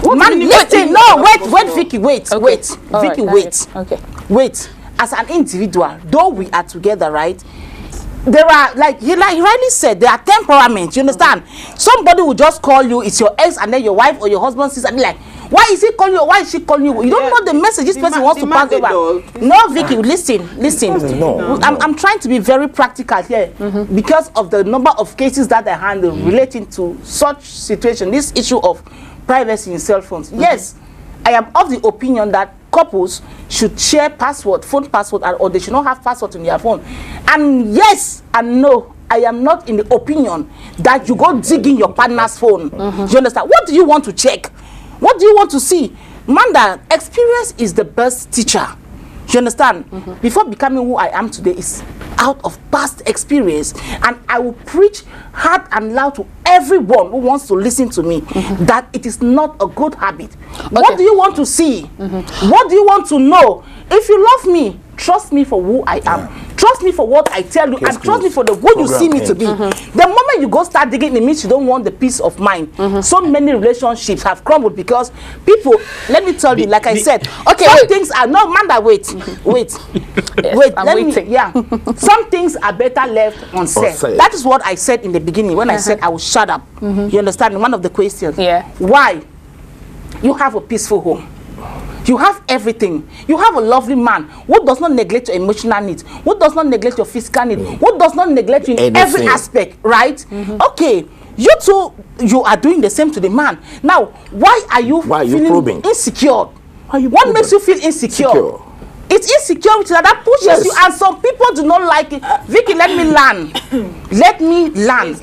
Man, listen, no, wait, Vicky, wait. Vicky, wait. Okay. Wait. As an individual, though we are together, right? There are, like you rightly said, there are temperaments. You understand? Somebody will just call you, it's your ex, and then your wife or your husband says, and be like, why is he calling you? Why is she calling you? You don't know the message this person wants to pass over. No, Vicky, listen. No. I'm trying to be very practical here because of the number of cases that I handle relating to such situation. This issue of privacy in cell phones. Yes, I am of the opinion that couples should share password, phone password, or they should not have password in their phone. And yes and no, I am not in the opinion that you go digging your partner's phone. Do you understand? What do you want to check? What do you want to see? Manda, experience is the best teacher. Do you understand? Before becoming who I am today is out of past experience, and I will preach hard and loud to everyone who wants to listen to me that it is not a good habit. What do you want to see? What do you want to know? If you love me, trust me for who I am. Trust me for what I tell you, and trust me for the good you see me to be. The moment you go start digging, it means you don't want the peace of mind. So many relationships have crumbled because people, let me tell you, like I said, okay, some things are no, Manda, wait. I'm waiting. Some things are better left unsaid. That is what I said in the beginning when I said I will shut up. You understand? One of the questions. Yeah. Why? You have a peaceful home. You have everything. You have a lovely man who does not neglect your emotional needs, who does not neglect your physical needs, who does not neglect you in every aspect, right? Okay, you two, you are doing the same to the man. Now, why are you feeling insecure? What makes you feel insecure? It's insecurity that pushes you, and some people do not like it. Vicky, let me learn. Let me learn.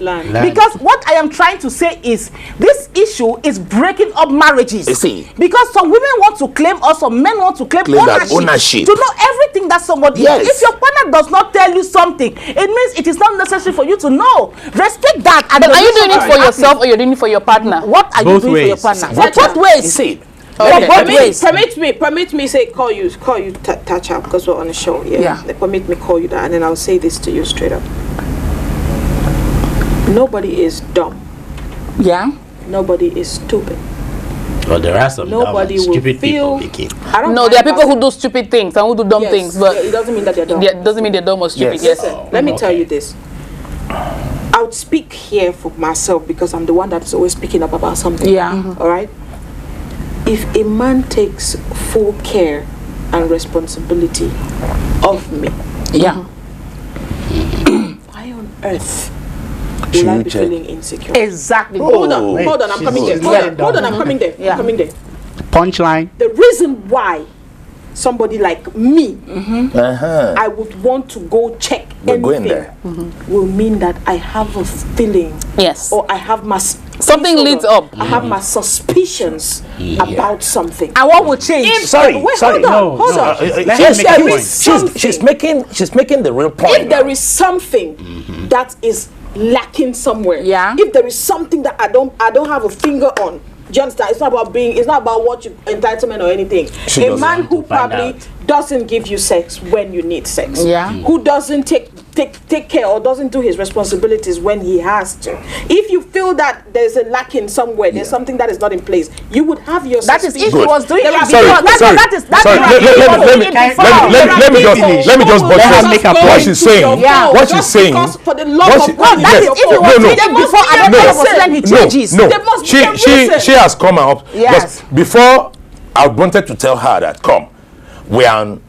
Because what I am trying to say is this issue is breaking up marriages. You see, because some women want to claim, or some men want to claim ownership. To know everything that somebody is. If your partner does not tell you something, it means it is not necessary for you to know. Respect that. And are you doing it for yourself, or you're doing it for your partner? What are you doing for your partner? Both ways. You see. Okay. Permit me say call you touch up because we're on the show. Yeah. Permit me call you that, and then I'll say this to you straight up. Nobody is dumb. Yeah. Nobody is stupid. Well, there are some stupid people, Vicky. No, there are people who do stupid things and who do dumb things, but it doesn't mean that they're dumb. It doesn't mean they're dumb or stupid. Yes. Listen, let me tell you this. I would speak here for myself because I'm the one that is always speaking up about something. Yeah. All right. If a man takes full care and responsibility of me, Yeah. why on earth will I be feeling insecure? Exactly. Hold on, wait, hold on, I'm coming there. she's Hold letting on, hold on, down. I'm coming there. Yeah. I'm coming there. Punchline. The reason why somebody like me, I would want to go check We're going anything there. will mean that I have a feeling, Yes. or I have my Something leads up. I have my suspicions about something. And what will change? Sorry, Wait, sorry. hold on, hold on. Let She's- her make a point. she's making the real point. If there is something that is lacking somewhere, Yeah. if there is something that I don't have a finger on, do you understand? It's not about what you entitlement or anything. She A doesn't man want to who find probably out. doesn't give you sex when you need sex, Yeah. who doesn't take care or doesn't do his responsibilities when he has to. If you feel that there's a lacking somewhere, there's something that is not in place, you would have your That is if he suspicions. was doing it There are before. people- That's Sorry, that is that sorry. is Let me just make a what point. she's saying. Yeah. What she's saying. Because for the love what of she- God, that is yes, if he was no, doing no. it before There and must be all a of a sudden he reason. changes. No, There must be a she reason. has come up. Yes. But before, I wanted to tell her that we are on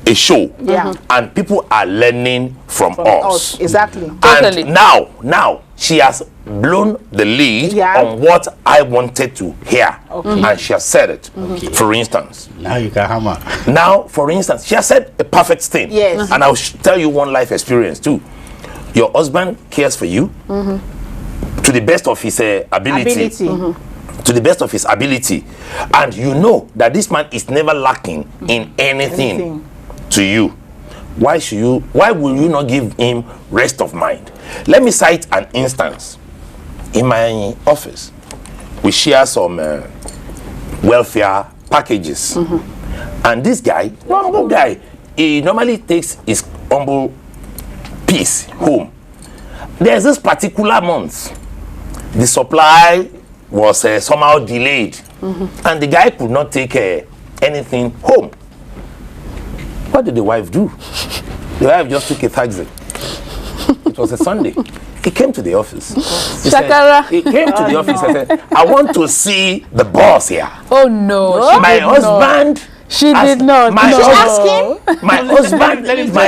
a show, Yeah. and people are learning from us. Exactly. Totally. And now she has blown the lead Yeah. on what I wanted to hear, and she has said it. For instance, Now you can hammer. for instance, she has said a perfect thing. Yes. And I'll tell you one life experience too. Your husband cares for you to the best of his ability. To the best of his ability, and you know that this man is never lacking in anything to you. Why will you not give him rest of mind? Let me cite an instance. In my office, we share some welfare packages, and this guy, humble guy, he normally takes his humble piece home. There's this particular month, the supply was somehow delayed, and the guy could not take anything home. What did the wife do? The wife just took a taxi. It was a Sunday. He came to the office. He came to the office and said, I want to see the boss here. Oh no. My husband. She did not. My No. husband, my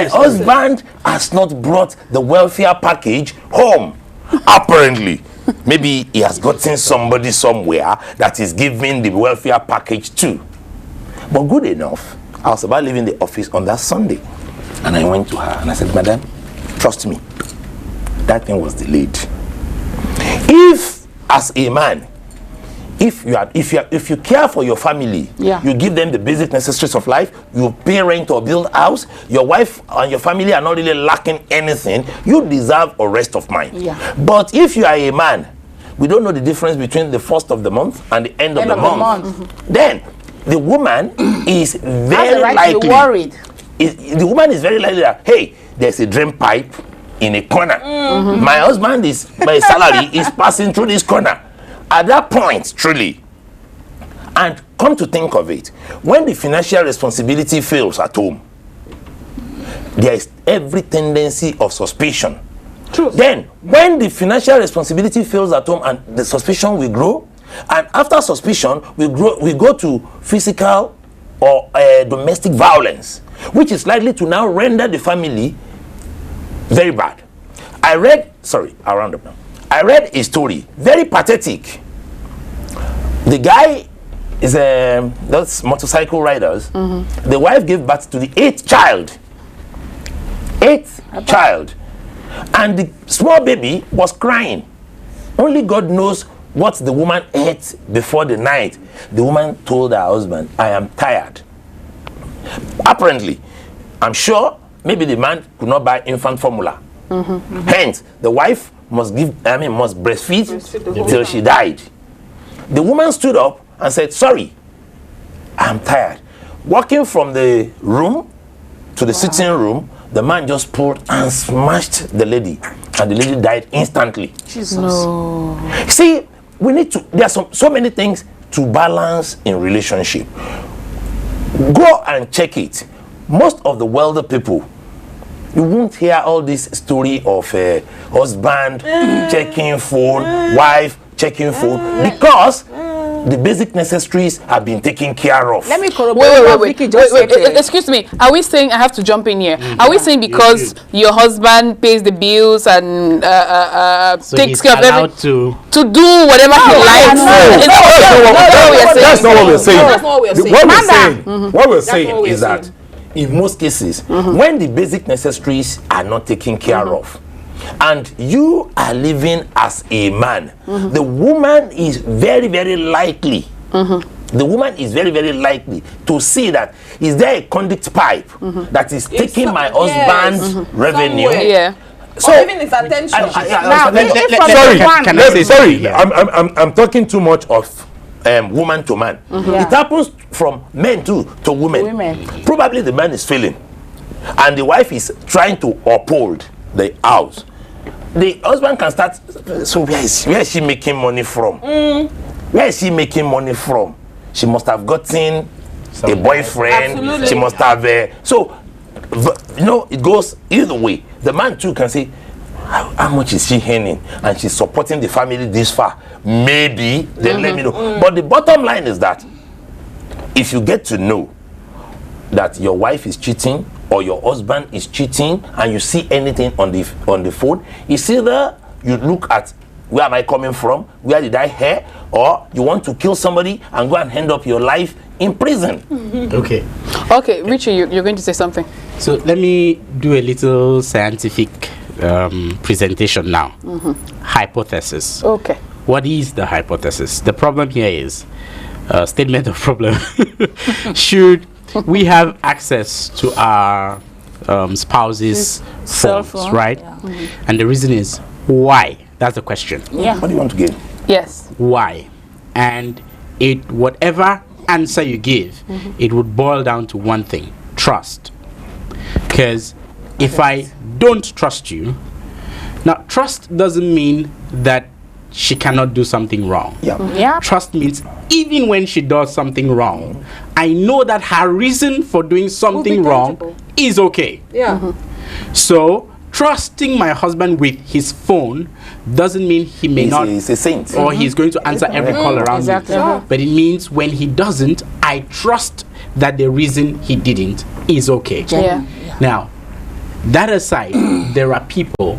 husband has not brought the welfare package home. Apparently, maybe he has gotten somebody somewhere that is giving the welfare package to. But good enough, I was about leaving the office on that Sunday, and I went to her and I said, Madam, trust me, that thing was delayed. If, as a man, if you care for your family, Yeah. you give them the basic necessities of life, you pay rent or build house, your wife and your family are not really lacking anything, you deserve a rest of mind. Yeah. But if you are a man, we don't know the difference between the first of the month and the end of the month. Then the woman is very right to likely be worried. The woman is very likely that, hey, there's a drain pipe in a corner. My husband my salary is passing through this corner. At that point, truly, and come to think of it, when the financial responsibility fails at home, there is every tendency of suspicion. True. Then, when the financial responsibility fails at home, and the suspicion will grow, and after suspicion, we go to physical or domestic violence, which is likely to now render the family very bad. I'll round up now. I read a story, very pathetic. The guy is those motorcycle riders. The wife gave birth to the eighth child, and the small baby was crying. Only God knows what the woman ate before the night. The woman told her husband, I am tired. Apparently, I'm sure maybe the man could not buy infant formula. Hence, the wife must breastfeed till she died. The woman stood up and said, sorry, I'm tired. Walking from the room to the sitting room, the man just pulled and smashed the lady, and the lady died instantly. Jesus. No. See, there are so many things to balance in relationship. Go and check it. Most of the wealthy people, you won't hear all this story of husband checking phone, wife checking phone, because the basic necessities have been taken care of. Let me corroborate wait. Excuse me. Are we saying, I have to jump in here, are we saying because your husband pays the bills and So takes he's care of allowed everything to to do whatever he likes? That's not what we're saying. That's not what we're saying. What we're saying, what we're saying what we're is that in most cases, when the basic necessities are not taken care of, and you are living as a man, the woman is very, very likely. The woman is very, very likely to see that is there a conduit pipe that is taking my husband's revenue. Somewhere. Yeah. So Or even his attention. sorry, I'm talking too much of woman to man. It happens from men to women. Probably the man is failing, and the wife is trying to uphold the house. The husband can start. So where is she making money from? Where is she making money from? She must have gotten a boyfriend. Absolutely. She must have it goes either way. The man too can say, how much is she earning, and she's supporting the family this far. Maybe then let me know. But the bottom line is that if you get to know that your wife is cheating or your husband is cheating, and you see anything on the phone, it's either you look at where am I coming from, where did I hear, or you want to kill somebody and go and end up your life in prison. Okay, Richie, you're going to say something. So let me do a little scientific presentation now. Hypothesis. Okay. What is the hypothesis? The problem here is statement of problem. Should we have access to our spouses' cell phones, phone, right? yeah. And the reason is why? That's the question. Yeah. What do you want to get? Yes. Why? And whatever answer you give, it would boil down to one thing: trust. Because if I don't trust you, now trust doesn't mean that she cannot do something wrong. Yeah. Trust means even when she does something wrong, I know that her reason for doing something wrong is okay. Yeah. So trusting my husband with his phone doesn't mean he may not, He's a saint. or he's going to answer every call around Exactly. me. But it means when he doesn't, I trust that the reason he didn't is okay. Yeah. Now, that aside, there are people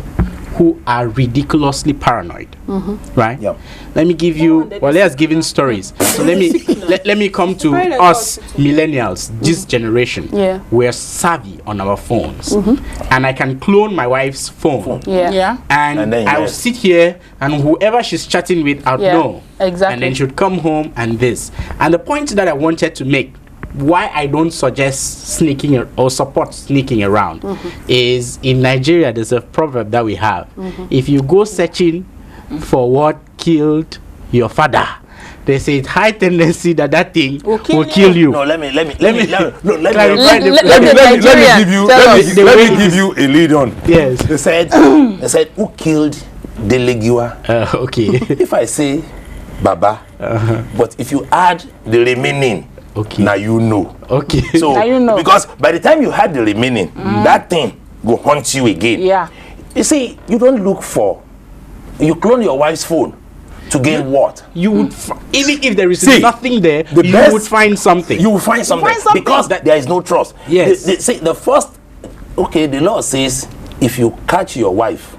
who are ridiculously paranoid, right? Yep. Let me give you, well, let's give in stories. So let me come to us millennials, this generation. Yeah. We're savvy on our phones, and I can clone my wife's phone. Yeah. Yeah. And then, I will yes. sit here, and whoever she's chatting with, I'll Yeah, know. exactly. And then she'll come home and this. And the point that I wanted to make, why I don't suggest sneaking or support sneaking around, is in Nigeria there's a proverb that we have. If you go searching for what killed your father, they say it's high tendency that thing will kill you. No, let me clarify the let me give you a lead on. Yes. They said who killed Delegiwa? Okay. If I say Baba, but if you add the remaining, Okay. now you know. Okay. So Now you know. because by the time you had the remaining, that thing will haunt you again. Yeah. You see, you don't look for. You clone your wife's phone to gain what? You would even if there is See, nothing there, the you best- would find something. You will find something, because there is no trust. Yes. They say the first. Okay, the law says if you catch your wife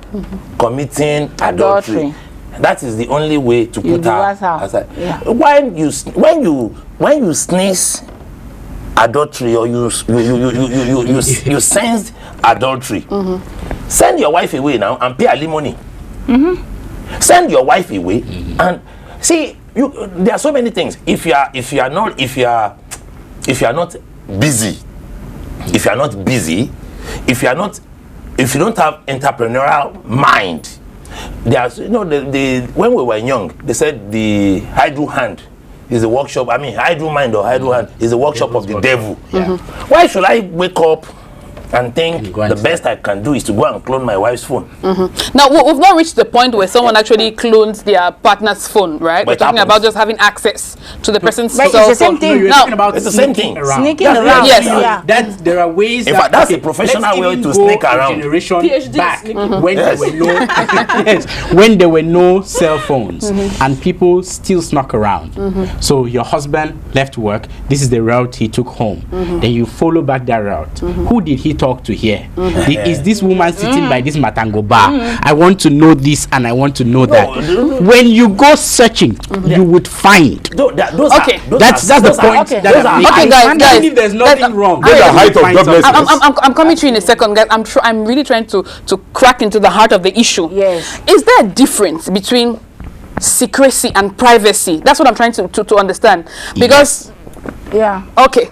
committing adultery, that is the only way to You put her divorce her. aside. Yeah. When you sneeze adultery, or you sensed adultery, send your wife away now and pay alimony. Send your wife away and see. There are so many things. If you are not busy, if you don't have entrepreneurial mind, there's when we were young, they said the idle hand is the workshop. I mean, idle mind or idle hand is the workshop of the devil. Why should I wake up and think go and the best I can do is to go and clone my wife's phone. Now, we've not reached the point where someone actually clones their partner's phone, right? But We're talking happens. about just having access to the person's But it's cell the same phone. thing. No, you're Now, talking about it's the same sneaking thing. around. Sneaking That's- around. Yes. Yeah. That there are ways. In that, fact, that's a okay, professional let's way even to go sneak a around. Generation PhD back sneaking. when Yes. there were no yes, when there were no cell phones and people still snuck around. So your husband left work. This is the route he took home. Then you follow back that route. Who did he talk to here? Is this woman sitting by this Matango bar? I want to know this and I want to know that. When you go searching, you would find. Those Okay. That's the point. okay. That I'm Okay, making. guys, Even if there's nothing wrong, Those are height of find something. joblessness. I'm coming to you in a second, guys. I'm really trying to crack into the heart of the issue. Yes. Is there a difference between secrecy and privacy? That's what I'm trying to understand. Because, Yeah. okay,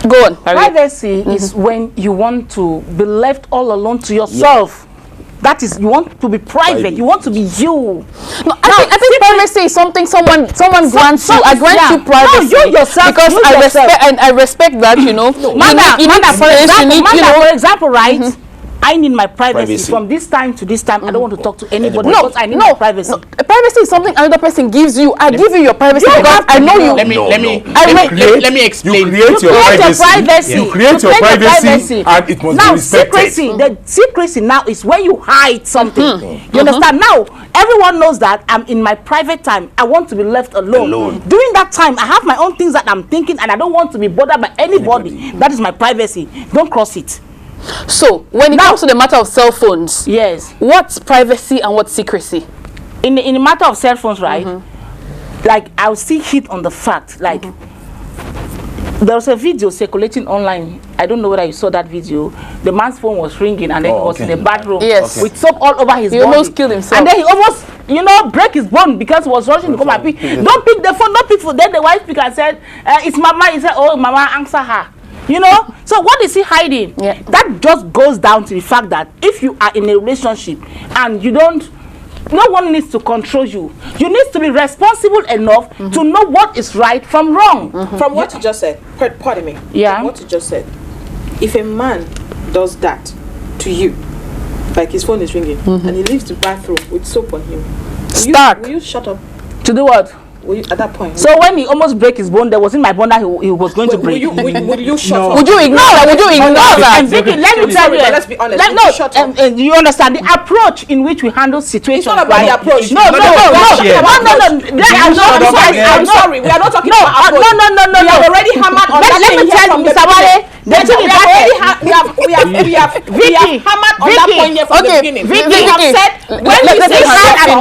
go on. Harriet. Privacy is when you want to be left all alone to yourself. That is, you want to be private. You want to be you. No, I think privacy is something someone grants you. I grant you privacy. No, you yourself. Because you yourself. I respect that, you know. Manda, for for example, right? I need my privacy. Privacy. From this time to this time. I don't want to talk to anybody No, because I need no, my privacy. no. Privacy is something another person gives you. I give you your privacy because I know you. Let me No, let me no. let me explain. You create your privacy. You create your privacy, and it must now, be respected. secrecy. The secrecy now is when you hide something. You understand? Now, everyone knows that I'm in my private time. I want to be left alone. During that time, I have my own things that I'm thinking, and I don't want to be bothered by anybody. That is my privacy. Don't cross it. So when it comes to the matter of cell phones, Yes. what's privacy and what's secrecy? In the matter of cell phones, right? Like, I'll still hit on the fact, like, there was a video circulating online. I don't know whether you saw that video. The man's phone was ringing and then he was in the bathroom Yes. with soap all over his He body. almost killed himself. And then he almost, break his bone because he was rushing to come and pick. Don't pick the phone, don't pick the phone. Then the wife picked and said, it's Mama. He said, oh, Mama, answer her. So what is he hiding? Yeah. That just goes down to the fact that if you are in a relationship and no one needs to control you. You need to be responsible enough to know what is right from wrong. From what you just said, pardon me. Yeah. From what you just said, if a man does that to you, like his phone is ringing, and he leaves the bathroom with soap on him, will you shut up? To do what? Will you, at that point? So when he almost break his bone, there wasn't my bone that he was going to break. Will you shut up? Would you ignore that? Would you ignore that? And Vicky, let me tell you. Let's be honest. Will you shut up? You understand the approach in which we handle situations. It's not about the approach. No. I'm sorry. We are not talking about approach. No. We have already hammered on that Let me thing here tell from you, the Mr. Wale. beginning. We have hammered on that point here from the beginning. Vicky, We have said when we say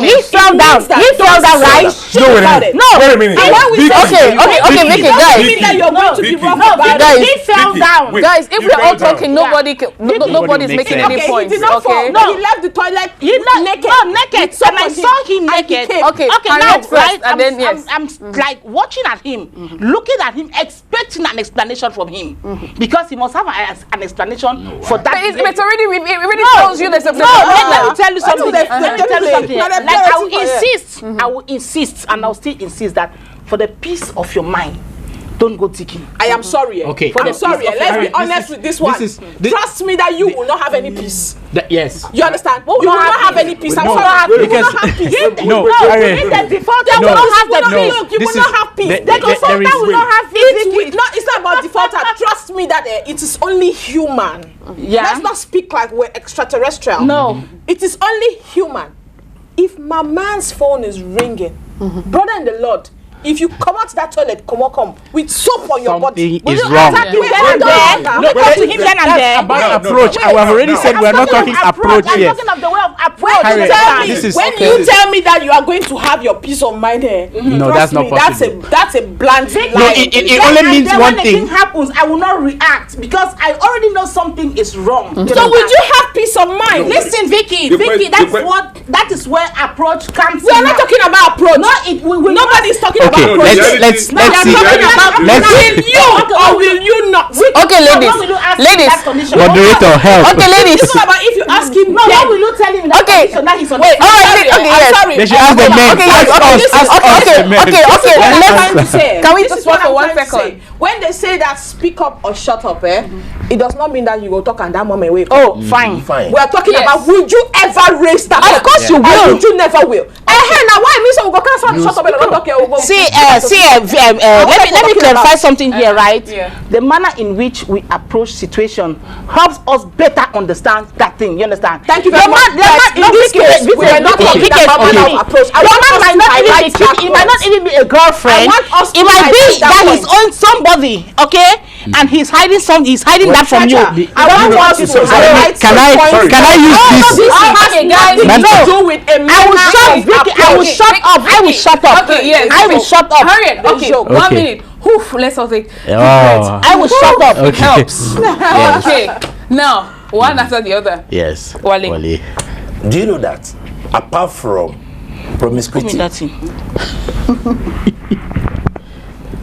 he fell down. He fell down, right? No, wait a minute. And when we say Okay, Vicky, guys. mean that you're going to be Vicky. rough about Guys, it. He fell down. Guys, if You we're all fell down. talking, nobody's makes making sense. any Okay, he points. did not fall. Okay. No, he left the toilet naked. Naked. And I saw him naked. came. Okay, now, Harriet first, right? and then yes. I'm like watching at him, looking at him, expecting an explanation from him, because he must have an explanation for that. But it's already it already tells you there's a Let me tell you something. they- Let me tell you they- something. no, they- Like, I will yeah. insist. I will insist, and I'll still insist that for the peace of your mind, don't go digging. I am sorry. Okay. I'm sorry. Let's be Harriet, honest with this one. Trust me that you will not have any peace. Yes. You understand? You will not have any peace. I'm No, sorry. You will because- not have peace. No, No, Harriet. in the defaulter No, will not have the no, peace. Look, you this will not is- have peace. there- The there- defaulter there is- will not have peace. It's not about defaulter. Trust me that it is only human. Yeah. Let's not speak like we're extraterrestrial. No. It is only human. If my man's phone is ringing, brother in the Lord, if you come out that toilet, come with soap on your body. Something is wrong. Attack him Wait, then hold and on. there. No, Talk to him then and there. About approach, I have already said we're not talking approach I'm here. talking of the way of approach. When you Harriet, tell me, this is- when okay. you tell me that you are going to have your peace of mind here, No, trust that's not me, possible. That's a blunt lie. No, it Then only and means then one when thing. the thing happens, I will not react because I already know something is wrong. So would you have peace of mind? Listen, Vicky, that is where approach comes. We are not talking about approach. No, we will Nobody's talking about Okay, approach. let's No, we are see. talking about Let's Will you or will you not? Okay, ladies. What will you ask in Ladies. that condition? Moderator, help. Okay, ladies. It's not about if you ask him No, why will you tell him that? Okay. So now he's on Wait. the All right. Okay. I'm Yes. sorry. They should ask the men. Okay. Yes. Okay. Can we just what for I'm one trying to second? say. When they say that speak up or shut up, it does not mean that you will talk and that moment wait. Oh, fine. Fine. We are talking Yes. about would you ever raise that? Of course you will. Would you never will? Now why me so we go cancel shut up and not talk here? Let me clarify something here, right? Yeah. The manner in which we approach situation helps us better understand that thing. You understand? Thank you very much. In this case, we are not talking about approach. The man might not even be cute. It might not even be a girlfriend. It might be that he's on somebody, okay? And he's hiding that from you. I want us to highlight Can I use this? Okay, guys. do with a I will shut up. Okay, yes. I will shut up. Hurry up. Okay, joke. 1 Okay. minute. Oof, let's all take. Oh. I will shut up. Okay. Helps. Yes. Okay. Now, one after the other. Yes. Wale. Do you know that apart from promiscuity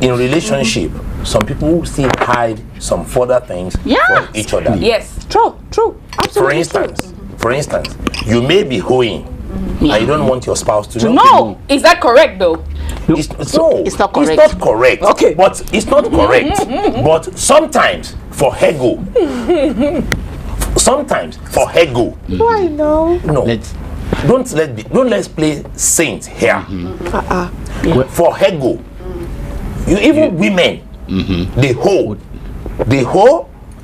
in relationship, some people still hide some further things from each other? Yes. True. For instance, you may be hoeing and you don't want your spouse to know. No. Is that correct though? It's not correct. It's not correct. It's not correct. Okay. But it's not correct. But sometimes for ego. Why no? No. Let's play saint here. For ego. You even women, they hoe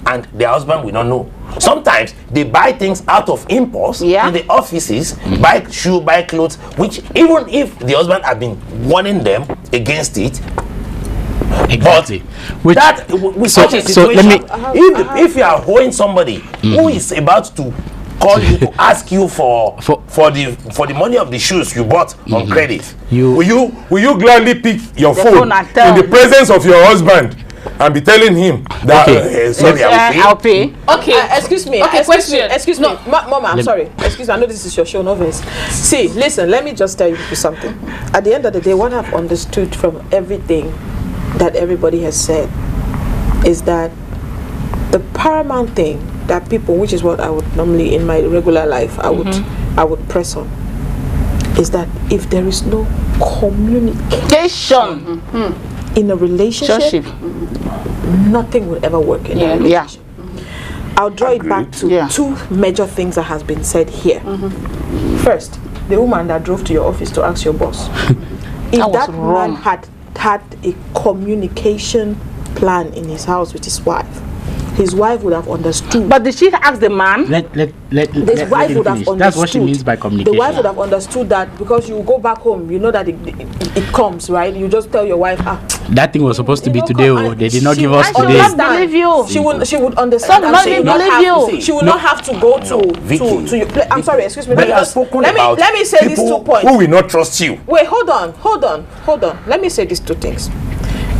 and their husband will not know. Sometimes they buy things out of impulse in the offices, buy shoe, buy clothes, which even if the husband have been warning them against it, Exactly. with such a so situation, let me. if you are hoeing somebody who is about to call you to ask you for the money of the shoes you bought on credit, will you gladly pick your phone phone and tell in the him. presence of your husband and be telling him that sorry, I'll pay. Okay. Excuse me. Okay, question. Excuse me. Mama, I'm sorry. Excuse me. I know this is your show, no offense. See, listen, let me just tell you something. At the end of the day, what I've understood from everything that everybody has said is that the paramount thing that people, which is what I would normally in my regular life, I would press on, is that if there is no communication in a relationship, nothing will ever work in a relationship. I'll draw it back to two major things that has been said here. First, the woman that drove to your office to ask your boss. If that man had a communication plan in his house with his wife would have understood. But did she ask the man? Let Wife him would have finish. understood. That's what she means by communication. The wife would have understood that because you go back home, you know that it comes, right? You just tell your wife, that thing was supposed to be today. They did not give us I today. should not believe you. She would understand. Some not even believe you. She will not have to go to you. I'm sorry, excuse me. Let me say these 2 points. Who will not trust you? Wait, hold on. Let me say these 2 things.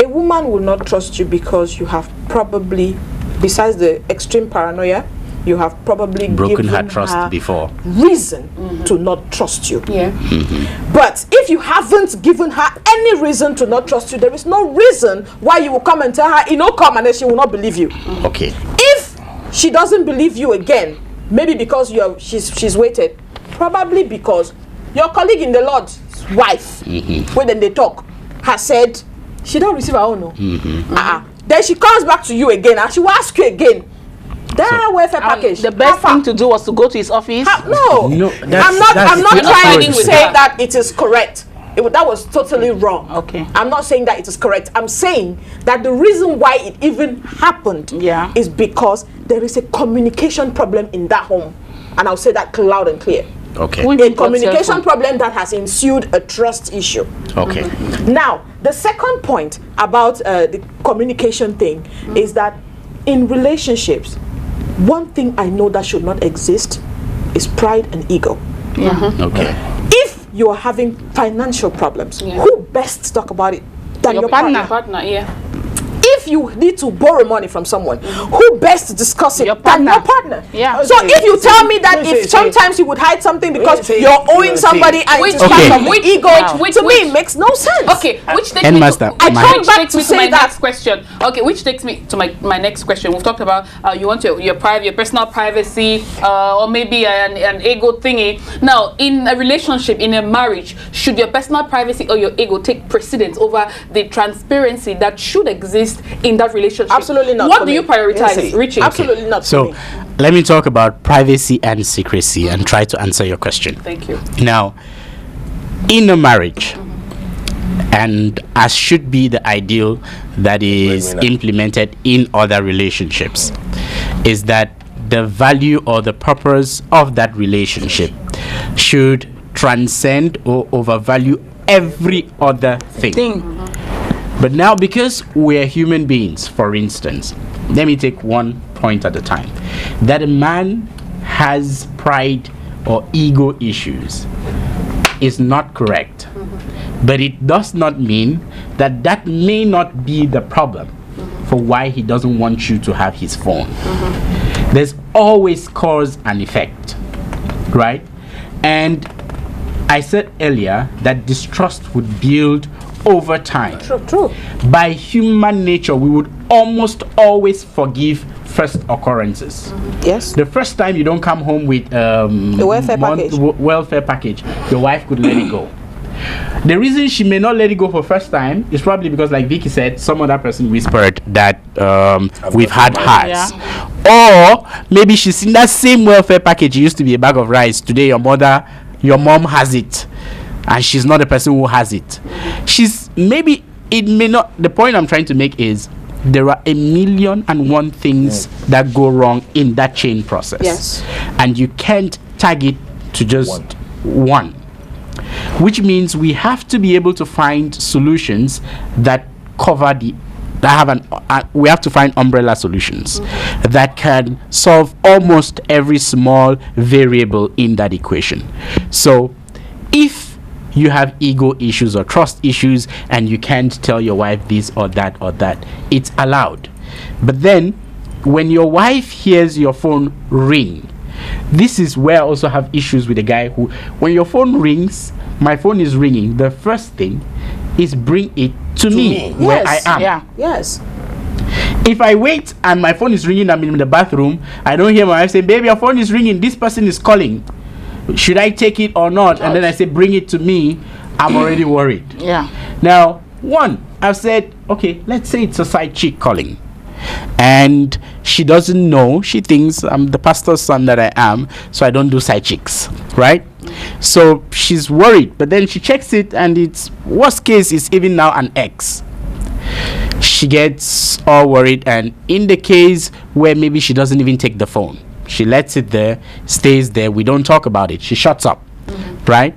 A woman will not trust you because you have probably, besides the extreme paranoia, you have probably Broken given her trust before. reason to not trust you. Yeah. But if you haven't given her any reason to not trust you, there is no reason why you will come and tell her, come, and then she will not believe you. Okay. If she doesn't believe you again, maybe because she's waited, probably because your colleague in the Lord's wife, when they talk, has said she don't receive her own. Then she comes back to you again and she will ask you again. That welfare package. The best thing to do was to go to his office. No, No, I'm not trying to with say her. that it is correct. That was totally wrong. Okay. I'm not saying that it is correct. I'm saying that the reason why it even happened is because there is a communication problem in that home. And I'll say that loud and clear. Okay. A communication problem that has ensued a trust issue. Okay. Now, the second point about the communication thing is that in relationships, one thing I know that should not exist is pride and ego. Okay. If you are having financial problems, who best talk about it than your partner? Partner, yeah. If if you need to borrow money from someone, who best to discuss it Your than your partner. partner? Yeah. So if you tell me that Say- if say- sometimes you would hide something because say- you're owing say- somebody and Which- it's part Okay. of ego, which- to me it makes no sense. Okay, which takes And me master, to, I which come back takes to me to say my that- next question. Okay, which takes me to my next question. We've talked about you want your personal privacy, or maybe an ego thingy. Now, in a relationship, in a marriage, should your personal privacy or your ego take precedence over the transparency that should exist in that relationship? Absolutely not What for do me. you prioritize, Yes, Richie? Absolutely not. for So me. let me talk about privacy and secrecy and try to answer your question. Thank you. Now, in a marriage, and as should be the ideal that is Breadwinner. implemented in other relationships, is that the value or the purpose of that relationship should transcend or overvalue every other thing. But now, because we're human beings, for instance, let me take one point at a time. That a man has pride or ego issues is not correct. But it does not mean that that may not be the problem for why he doesn't want you to have his phone. There's always cause and effect, right? And I said earlier that distrust would build over time. True. By human nature, we would almost always forgive first occurrences. Yes. The first time you don't come home with A welfare package. welfare package, your wife could let it go. The reason she may not let it go for first time is probably because, like Vicky said, some other person whispered that we've had got hers. Or maybe she's seen that same welfare package. It used to be a bag of rice. Today your mom has it, and she's not the person who has it. It may not. The point I'm trying to make is there are 1,000,001 things that go wrong in that chain process. Yes. And you can't tag it to just one. Which means we have to be able to find solutions that cover we have to find umbrella solutions that can solve almost every small variable in that equation. So if you have ego issues or trust issues and you can't tell your wife this or that, it's allowed. But then when your wife hears your phone ring, this is where I also have issues with a guy who, when your phone rings, my phone is ringing, the first thing is bring it to me where Yes. I am. Yeah. Yes. If I wait and my phone is ringing, I'm in the bathroom, I don't hear my wife say, baby, your phone is ringing, this person is calling. Should I take it or not? And then I say, bring it to me, I'm already worried. Yeah. Now, I've said, okay, let's say it's a side chick calling. And she doesn't know, she thinks I'm the pastor's son that I am, so I don't do side chicks, right? So she's worried, but then she checks it and it's, worst case is even now an ex. She gets all worried, and in the case where maybe she doesn't even take the phone, she lets it there, stays there, we don't talk about it, she shuts up, right?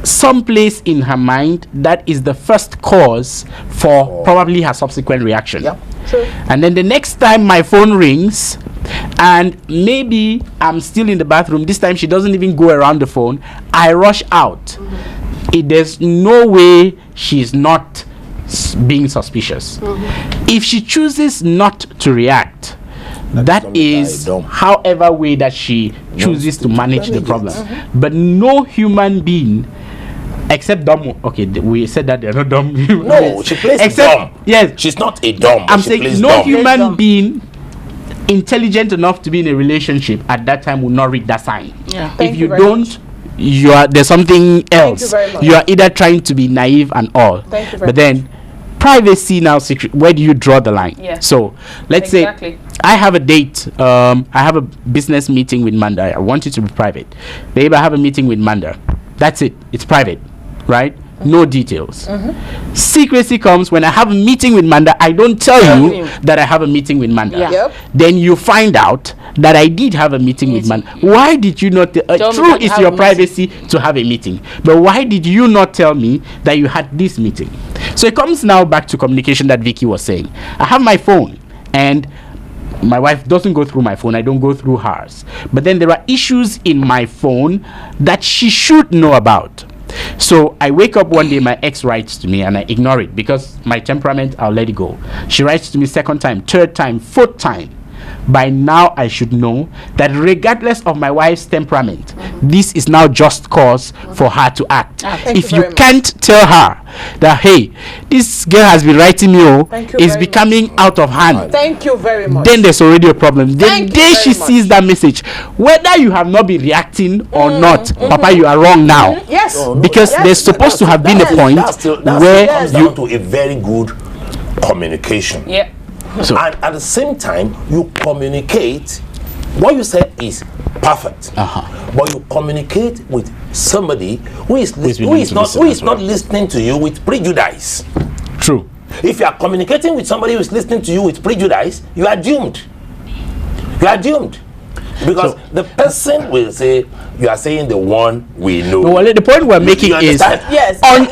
Someplace in her mind, that is the first cause for probably her subsequent reaction. Yeah. True. And then the next time my phone rings and maybe I'm still in the bathroom, this time she doesn't even go around the phone, I rush out. There's no way she's not being suspicious. If she chooses not to react, that something is I don't- however way that she chooses to manage the problem. But no human being except dumb. Okay, we said that they're not dumb. No, she plays dumb. Yes, She's not a dumb. I'm she saying plays no dumb. human dumb. being intelligent enough to be in a relationship at that time will not read that sign. Yeah. Thank If you you very don't, there's something else. you very much. You are either trying to be naive and all. Thank you very But then privacy now, secret, where do you draw the line? Yeah. So let's Exactly. say I have a date, I have a business meeting with Manda. I want it to be private. Babe, I have a meeting with Manda. That's it. It's private, right? No details. Secrecy comes when I have a meeting with Manda. I don't tell you that I have a meeting with Manda. Yeah. Yep. Then you find out that I did have a meeting with Manda. Why did you not? Tell me True, that you it's have your a meeting. privacy to have a meeting. But why did you not tell me that you had this meeting? So it comes now back to communication that Vicky was saying. I have my phone and my wife doesn't go through my phone. I don't go through hers. But then there are issues in my phone that she should know about. So I wake up one day, my ex writes to me and I ignore it because my temperament, I'll let it go. She writes to me second time, third time, fourth time. By now I should know that regardless of my wife's temperament, this is now just cause for her to act. If you can't tell her that, hey, this girl has been writing me, is becoming out of hand, thank you very much, then there's already a problem. The day she sees that message, whether you have not been reacting or not, Papa, you are wrong now. Yes. Because there's supposed to have been a point where comes down to a very good communication. Yeah. So, And at the same time, you communicate. What you said is perfect, but you communicate with somebody who is not listening to you with prejudice. true. If you are communicating with somebody who is listening to you with prejudice, you are doomed. You are doomed. Because the person will say, you are saying the one we know. Well, the point we're making is Yes. on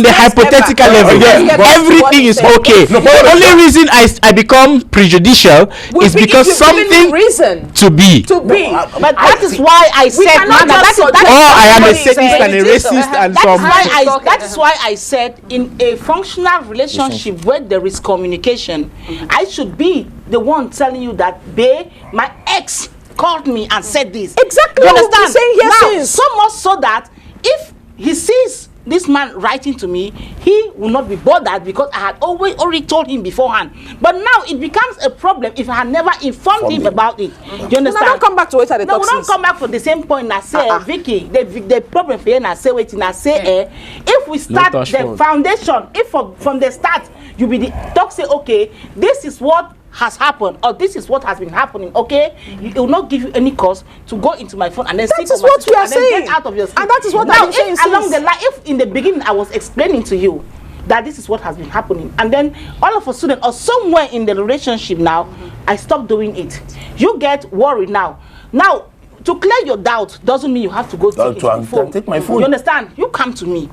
the hypothetical level, everything is okay. The only reason I become prejudicial is because something reason to be. But that is why I said I am a sadist and a racist and some. That is why I said in a functional relationship where there is communication, I should be the one telling you that, babe, my ex called me and said this. Exactly. You understand? Saying yes, now, so much so that if he sees this man writing to me, he will not be bothered because I had already told him beforehand. But now it becomes a problem if I had never informed him about it. You understand? Now don't come back to it at the No, we don't come back for the same point. I say, Vicky, the problem for you, I say, waiting, I say, if we start the foundation, if from the start you be the talk, say, okay, this is what has happened, or this is what has been happening, okay? It will not give you any cause to go into my phone and then that is what we are saying, get out of your sleep. And that is what now, I'm saying. Along the line, if in the beginning I was explaining to you that this is what has been happening, and then all of a sudden or somewhere in the relationship now, I stopped doing it, you get worried now. Now, to clear your doubt doesn't mean you have to go take my phone. You understand? You come to me.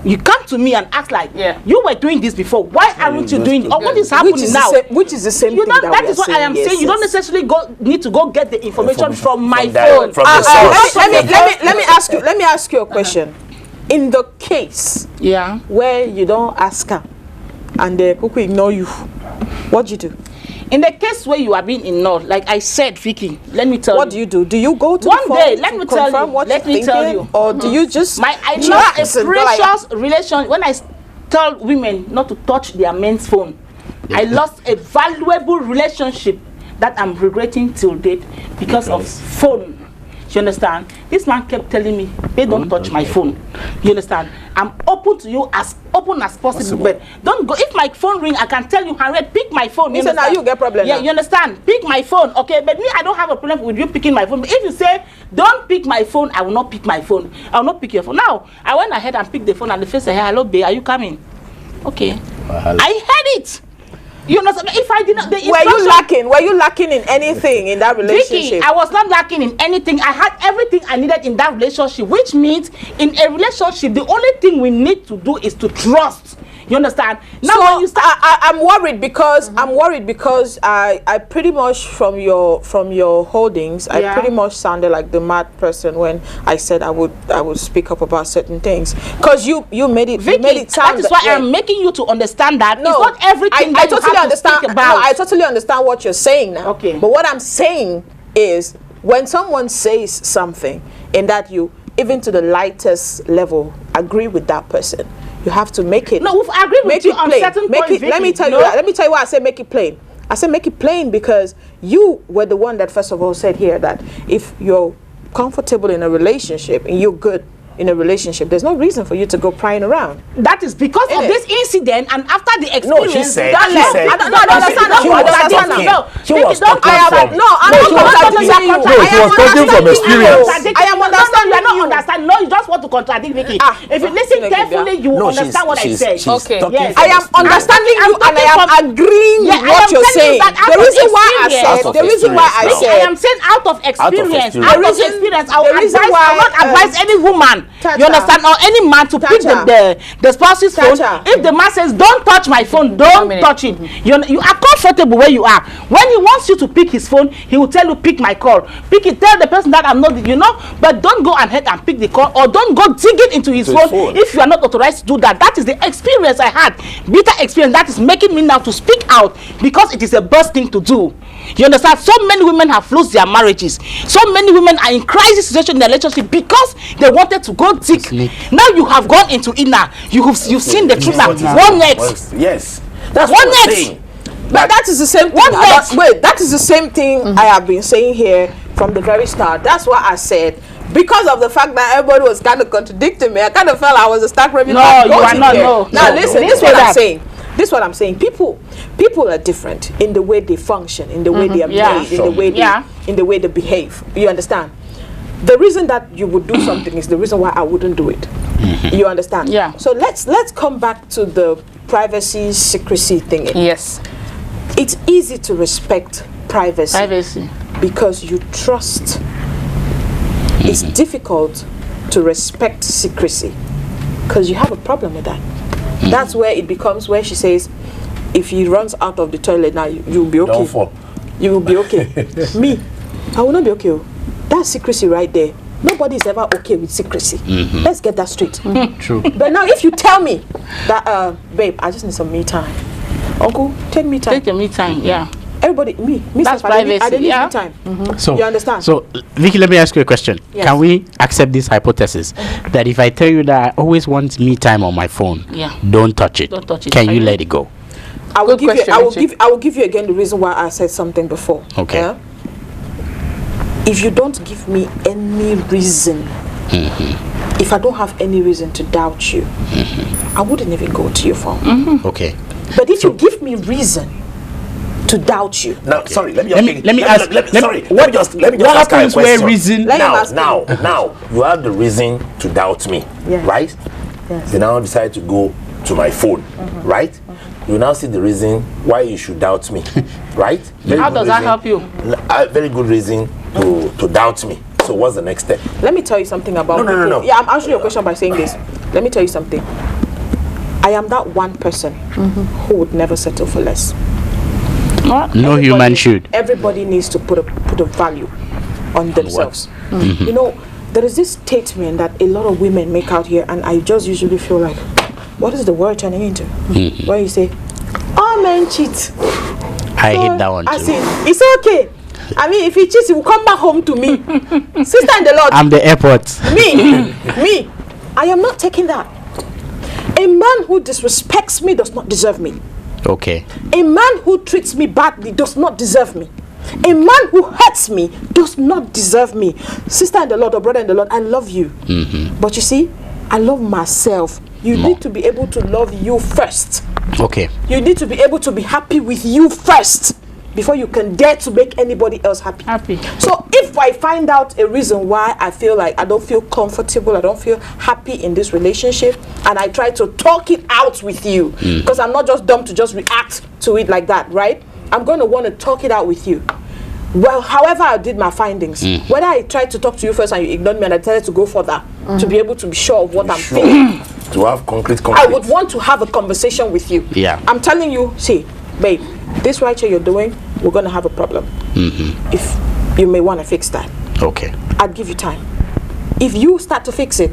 You come to me and act like you were doing this before. Why aren't you doing it? Or what is happening now? Which is the same thing that is what I am saying. You don't necessarily need to go get the information from my phone. From the source. Let me ask you a question. In the case where you don't ask her and they quickly ignore you, what do you do? In the case where you are being ignored, like I said, Vicky, let me tell you. What do you do? Do you go to one the day? phone Let to me tell confirm you. what Let you're me tell thinking? you. Or do you just I lost a precious relation when I tell women not to touch their men's phone. I lost a valuable relationship that I'm regretting till date because of phone. You understand? This man kept telling me, they don't touch my phone. You understand? I'm open to you as open as possible. But don't go. If my phone ring, I can tell you, Harriet, pick my phone. You now you get problem. Yeah, you understand? Pick my phone, okay? But me, I don't have a problem with you picking my phone. But if you say, don't pick my phone, I will not pick my phone. I will not pick your phone. Now, I went ahead and picked the phone and the face said, hey, hello, babe, are you coming? Okay. I heard it. You know, if I did not, were you lacking in anything in that relationship? Vicky, I was not lacking in anything. I had everything I needed in that relationship, which means in a relationship, the only thing we need to do is to trust. You understand? Now, so when you start, I'm worried because I pretty much from your holdings, I pretty much sounded like the mad person when I said I would speak up about certain things because you made it. Vicky, you made it sound that is why I'm making you to understand that it's not everything I that totally you have understand. to speak about. No, I totally understand what you're saying now. Okay. But what I'm saying is when someone says something and that you, even to the lightest level, agree with that person, you have to make it. No, we've agreed with you on certain points. Let me tell you that. Let me tell you why I say make it plain. I said make it plain because you were the one that first of all said here that if you're comfortable in a relationship and you're good in a relationship, there's no reason for you to go prying around. That is because of this incident and after the experience. No, she said. I'm not contradicting you. She was talking from experience. I am understanding you. You understand? No, you just want to contradict Vicky. If you listen carefully, you will understand what I said. Okay. Yes. I am understanding you and I am agreeing with what you're saying. The reason why I am saying out of experience. I will not advise any woman. You understand? Or any man to pick the spouse's phone. If the man says, don't touch my phone, don't touch it. You are comfortable where you are. When he wants you to pick his phone, he will tell you, pick my call. Pick it. Tell the person that I'm not, but don't go ahead and pick the call or don't go digging into his phone if you are not authorized to do that. That is the experience I had, bitter experience that is making me now to speak out, because it is a best thing to do. You understand? So many women have lost their marriages. So many women are in crisis situation in their relationship because they wanted to go dig. Now you have gone into inner. You've seen the truth. One next. Yes. That's one what I'm next. saying. But that is the same thing. Wait, that is the same thing I have been saying here from the very start. That's what I said. Because of the fact that everybody was kind of contradicting me, I kind of felt I was a stark rebel. No, you are not. No. Now listen, this is what I'm saying. This is what I'm saying. People are different in the way they function, in the way they are made, in the way they behave. You understand? The reason that you would do something is the reason why I wouldn't do it. You understand? Yeah. So let's come back to the privacy, secrecy thing. Yes. It's easy to respect privacy because you trust. It's difficult to respect secrecy because you have a problem with that. That's where it becomes where she says, if he runs out of the toilet now, you'll be okay. Don't fall. You will be okay. Me, I will not be okay. That's secrecy right there. Nobody's ever okay with secrecy. Let's get that straight. True. But now if you tell me that, babe, I just need some me time. Uncle, take me time. Take your me time, yeah. Everybody, me That's privacy, I don't need yeah. me time. So You understand? So, Vicky, let me ask you a question. Yes. Can we accept this hypothesis that if I tell you that I always want me time on my phone, don't touch it. Don't touch it. Can you let it go? I will Good give you. question, Richie. I will give you again the reason why I said something before. Okay. Yeah? If you don't give me any reason, if I don't have any reason to doubt you, I wouldn't even go to your phone. Okay. But if you give me reason to doubt you, Now, sorry, let me ask. let me just What ask her a happens where question. reason? Let him ask me. Now, you have the reason to doubt me, Yes. right? Yes. You now decide to go to my phone, right? You now see the reason why you should doubt me, right? Very How good does that reason- help you? Very good reason to doubt me. So what's the next step? let me tell you something about No. people. Yeah, I'm answering your question by saying this. Let me tell you something. I am that one person who would never settle for less. No human should. Everybody needs to put a value on themselves. You know, there is this statement that a lot of women make out here, and I just usually feel like, what is the word turning into? Where you say, "All men cheat." I hate that one I too. say, it's okay. I mean, if he cheats, he will come back home to me. Sister in the Lord. I'm the airport. Me. I am not taking that. A man who disrespects me does not deserve me. Okay. A man who treats me badly does not deserve me. A man who hurts me does not deserve me. Sister in the Lord or brother in the Lord, I love you. But you see, I love myself. You need to be able to love you first. Okay. You need to be able to be happy with you first before you can dare to make anybody else happy. So if I find out a reason why I feel like I don't feel comfortable, I don't feel happy in this relationship, and I try to talk it out with you, because I'm not just dumb to just react to it like that, right? I'm going to want to talk it out with you. Well, however I did my findings, whether I tried to talk to you first and you ignored me and I decided to go further to be able to be sure of what I'm feeling, To have concrete I would want to have a conversation with you. Yeah. I'm telling you, see, babe, this right here you're doing, we're going to have a problem. If you may want to fix that, Okay. I'd give you time. If you start to fix it,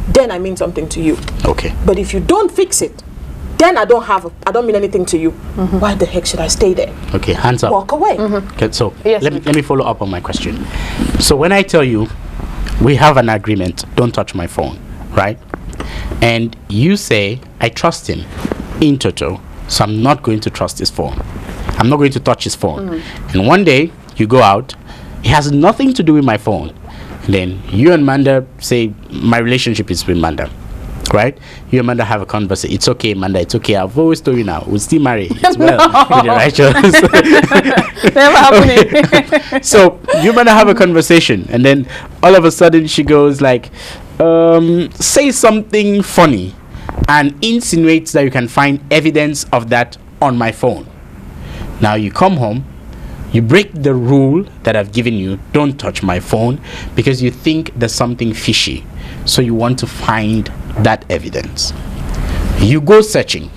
then I mean something to you. Okay. But if you don't fix it, then I don't mean anything to you. Why the heck should I stay there? Okay. Hands up. Walk away. Okay, so Yes, let me follow up on my question. So when I tell you we have an agreement, don't touch my phone, right? And you say I trust him in total, so I'm not going to trust his phone. I'm not going to touch his phone. And one day you go out, it has nothing to do with my phone. And then you and Manda say my relationship is with Manda. Right? You and Manda have a conversation. It's okay, Manda. It's okay. I've always told you now. We'll still marry. It's well with the righteous. Never happening. So you and Manda have a conversation, and then all of a sudden she goes like, say something funny, and insinuates that you can find evidence of that on my phone. Now you come home, you break the rule that I've given you, don't touch my phone, because you think there's something fishy. So you want to find that evidence. You go searching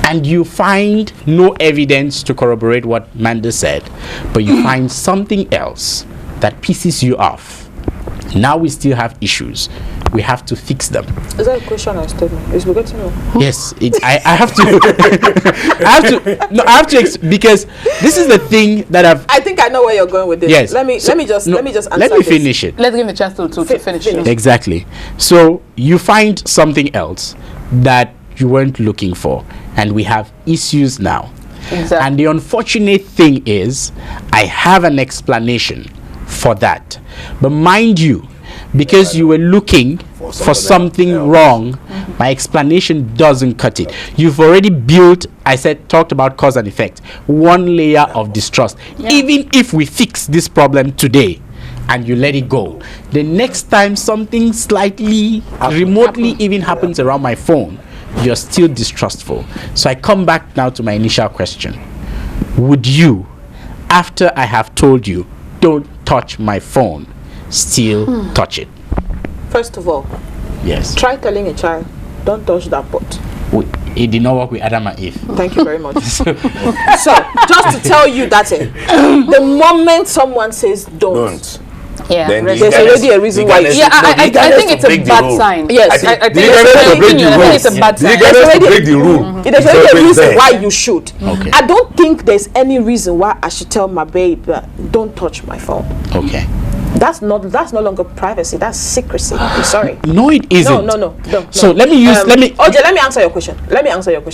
and you find no evidence to corroborate what Manda said, but you find something else that pisses you off. Now we still have issues. We have to fix them. Is that a question or a statement? Is we get to know? Yes, I have to. I have to because this is the thing that I think I know where you're going with this. Yes. Let me just answer let me this. finish it. Let's give him a chance to finish. Exactly. So you find something else that you weren't looking for, and we have issues now. Exactly. And the unfortunate thing is, I have an explanation for that. But mind you, because you were looking for something wrong, my explanation doesn't cut it. You've already built, talked about cause and effect, one layer of distrust. Even if we fix this problem today and you let it go, the next time something slightly remotely even happens around my phone, you're still distrustful. So I come back now to my initial question. Would you, after I have told you, don't touch my phone, still touch it? First of all, Yes. try telling a child, don't touch that pot. It did not work with Adam and Eve. Thank you very much. So, just to tell you that the moment someone says don't. Yeah, Then there's There's already a reason why. Yeah, I think it's a bad sign. Yes, I think it's a bad sign. to break the rule. There's already a reason there. why you should. Okay. I don't think there's any reason why I should tell my babe, don't touch my phone. Okay. That's no longer privacy. That's secrecy. I'm sorry. No, it isn't. No. So let me use. OJ, let me answer your question.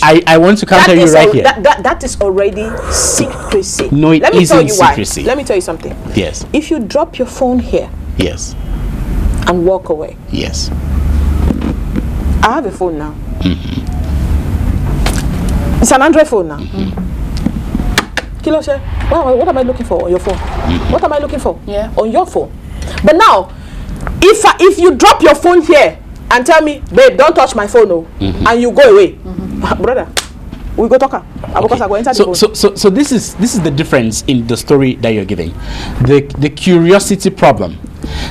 I want to counter you right here. That is already secrecy. No, it let me tell isn't you why. secrecy. Let me tell you something. Yes. If you drop your phone here Yes. and walk away, Yes. I have a phone now. It's an Android phone now. Kilo share. What am I looking for on your phone? What am I looking for? Yeah. On your phone. But now, if you drop your phone here and tell me, babe, don't touch my phone, and you go away, brother, we go talk. Because I go enter the phone. So this is the difference in the story that you're giving, the curiosity problem.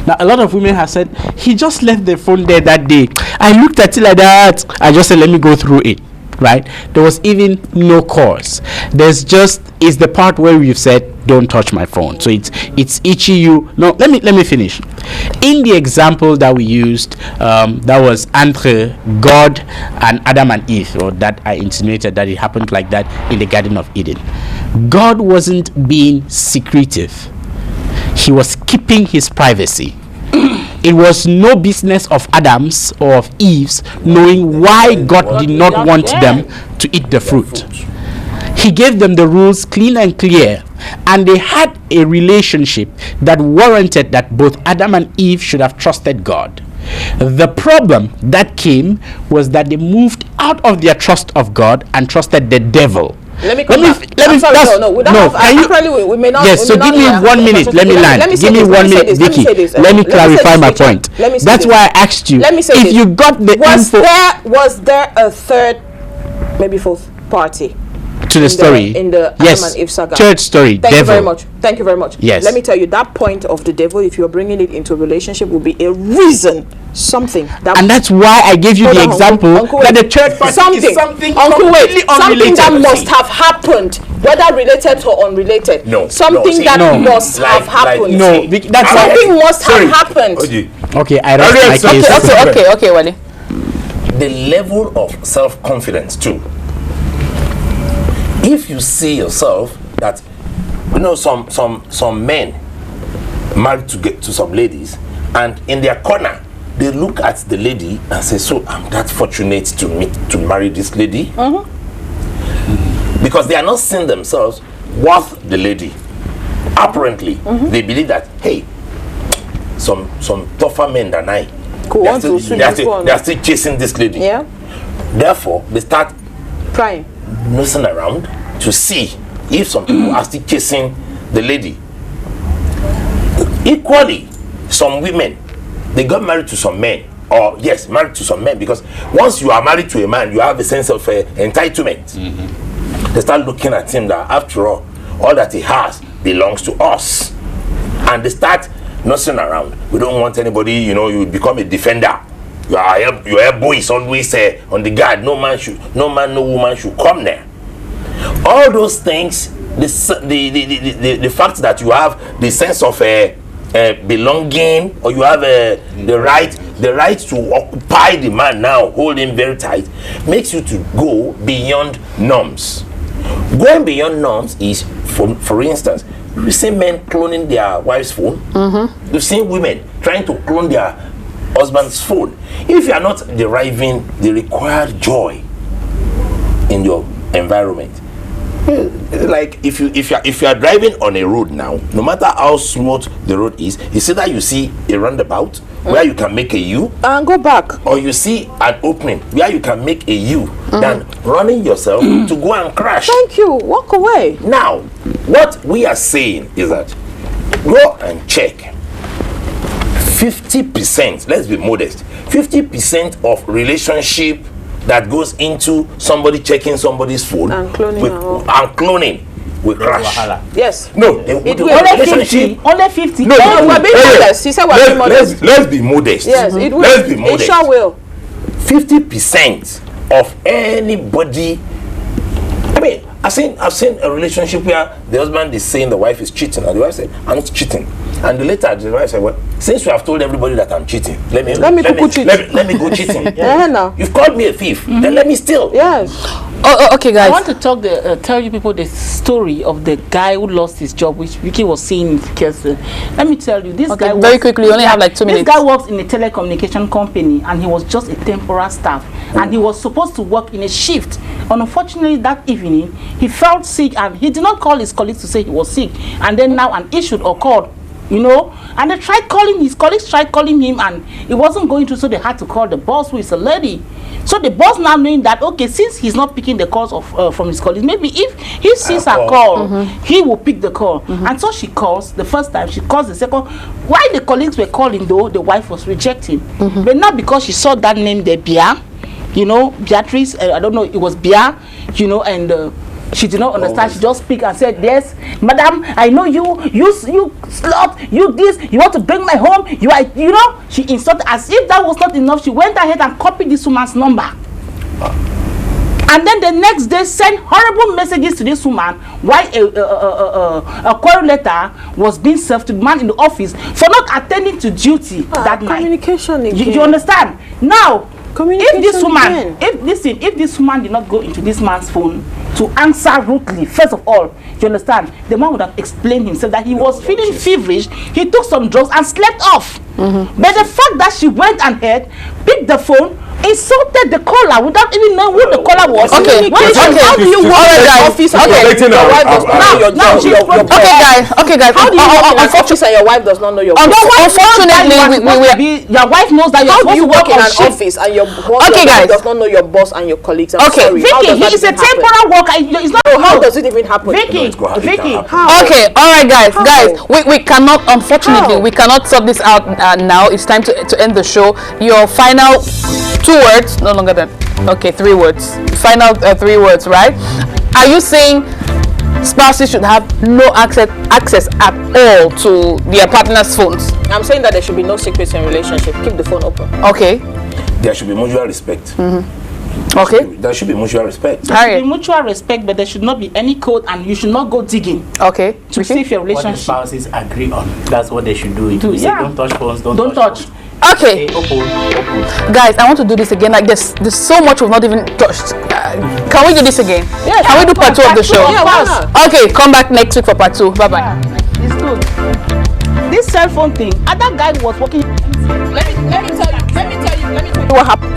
Now a lot of women have said, he just left the phone there that day. I looked at it like that. I just said, let me go through it. Right? There was even no cause. It's the part where we've said, don't touch my phone. So it's itchy you. No, let me finish. In the example that we used, that was entre God and Adam and Eve, or that I insinuated that it happened like that in the Garden of Eden. God wasn't being secretive. He was keeping his privacy. It was no business of Adam's or of Eve's knowing why God did not want them to eat the fruit. He gave them the rules clean and clear, and they had a relationship that warranted that both Adam and Eve should have trusted God. The problem that came was that they moved out of their trust of God and trusted the devil. Let me may not. Yes, so give me 1 minute. Let me land. Give me 1 minute, Vicky. Let me clarify my point. That's why I asked you. Let me say if you got the info. Was there a third, maybe fourth party to the story? In the Adam and Eve saga? Third story. Thank you very much. Yes. Let me tell you, that point of the devil, if you're bringing it into a relationship, will be a reason. Something that, and that's why I gave you the example that the third party is something completely unrelated. Something that must have happened, whether related or unrelated. Must have happened. That's something must have happened. Okay, I rest my case. Okay, Wale. The level of self-confidence too. If you see yourself that, some men married to some ladies, and in their corner they look at the lady and say, so I'm that fortunate to marry this lady, because they are not seeing themselves worth the lady. Apparently, they believe that, hey, some tougher men than I, they are still chasing this lady. Yeah. Therefore, they start trying, nosing around to see if some people are still chasing the lady. Equally, some women, they got married to some men, married to some men, because once you are married to a man, you have a sense of entitlement. They start looking at him that, after all that he has belongs to us, and they start nosing around. We don't want anybody, you become a defender. Your elbow is always on the guard. No woman should come there. All those things, the fact that you have the sense of belonging, or you have the right to occupy the man now, hold him very tight, makes you to go beyond norms. Going beyond norms is, for instance, you see men cloning their wife's phone. You see women trying to clone their husband's phone. If you are not deriving the required joy in your environment, like if you are driving on a road now, no matter how smooth the road is, it's either you see a roundabout where you can make a U and go back, or you see an opening where you can make a U, than running yourself to go and crash. Thank you, walk away. Now, what we are saying is that go and check 50%, let's be modest, 50% of relationship that goes into somebody checking somebody's phone And cloning will crash. Yes. No, It will. Only 50. No, we're being modest. He said we're being modest. Let's be modest. Yes, it will. Let's be modest. It sure will. 50% of anybody. I mean, I've seen a relationship where the husband is saying the wife is cheating, and the wife said, "I'm not cheating." And later the wife said, "Well, since you have told everybody that I'm cheating, let me go cheating." Yeah, no. You've called me a thief, then let me steal. Yes. Okay, guys. I want to tell you people the story of the guy who lost his job, which Vicky was saying. Let me tell you, this guy very quickly. You only have like 2 minutes. This guy works in a telecommunication company, and he was just a temporary staff, and he was supposed to work in a shift. And unfortunately, that evening he felt sick, and he did not call his colleagues to say he was sick. And then now an issue occurred, you know, and they tried calling his colleagues, tried calling him, and it wasn't going through, so they had to call the boss, who is a lady. So the boss now knowing that, okay, since he's not picking the calls of from his colleagues, maybe if he sees her call, he will pick the call. And so she calls the first time, she calls the second. While the colleagues were calling, though, the wife was rejecting. But not because she saw that name, the Bia, you know, Beatrice, I don't know, it was Bia, you know, and she did not understand. She just speak and said, "Yes, madam, I know you slut, you this, you want to bring my home, you are," you know. She insulted. As if that was not enough, she went ahead and copied this woman's number. And then the next day sent horrible messages to this woman while a query letter was being served to the man in the office for not attending to duty that night. Communication again. You understand? Now, if this woman, again. if this woman did not go into this man's phone to answer rudely, first of all, you understand, the man would have explained himself that he was feeling feverish, he took some drugs and slept off. But the fact that she went ahead, picked the phone, insulted the caller without even knowing who the caller was. Okay. How do you work in the office and your wife does not know your job? Okay, guys. How do you work in an office and your wife does not know your job? Unfortunately, your wife knows that you're How do you work in an shift. office and your boss does not know your boss and your colleagues? I'm sorry. Vicky, he is a temporary worker. It's not. How does it even happen? Vicky. Okay, all right, guys. We cannot, unfortunately, we cannot sort this out now. It's time to end the show. Your final 2 words, no longer than 3 words. Final 3 words, right? Are you saying spouses should have no access at all to their partner's phones? I'm saying that there should be no secrets in relationship. Keep the phone open. Okay. There should be mutual respect. Okay. There should be mutual respect. There should be mutual respect, but there should not be any code, and you should not go digging. Okay. To see if your What the relationship. spouses agree on, that's what they should do. You say, Yeah. don't touch phones, don't touch. phones. Okay. Open. Guys, I want to do this again. Like there's so much we've not even touched. Can we do this again? Yeah, Can we do part 2 of the show? Yeah, why not? Okay, come back next week for part 2. Bye bye. It's good. This cell phone thing, other guy was working. Let me tell you what happened.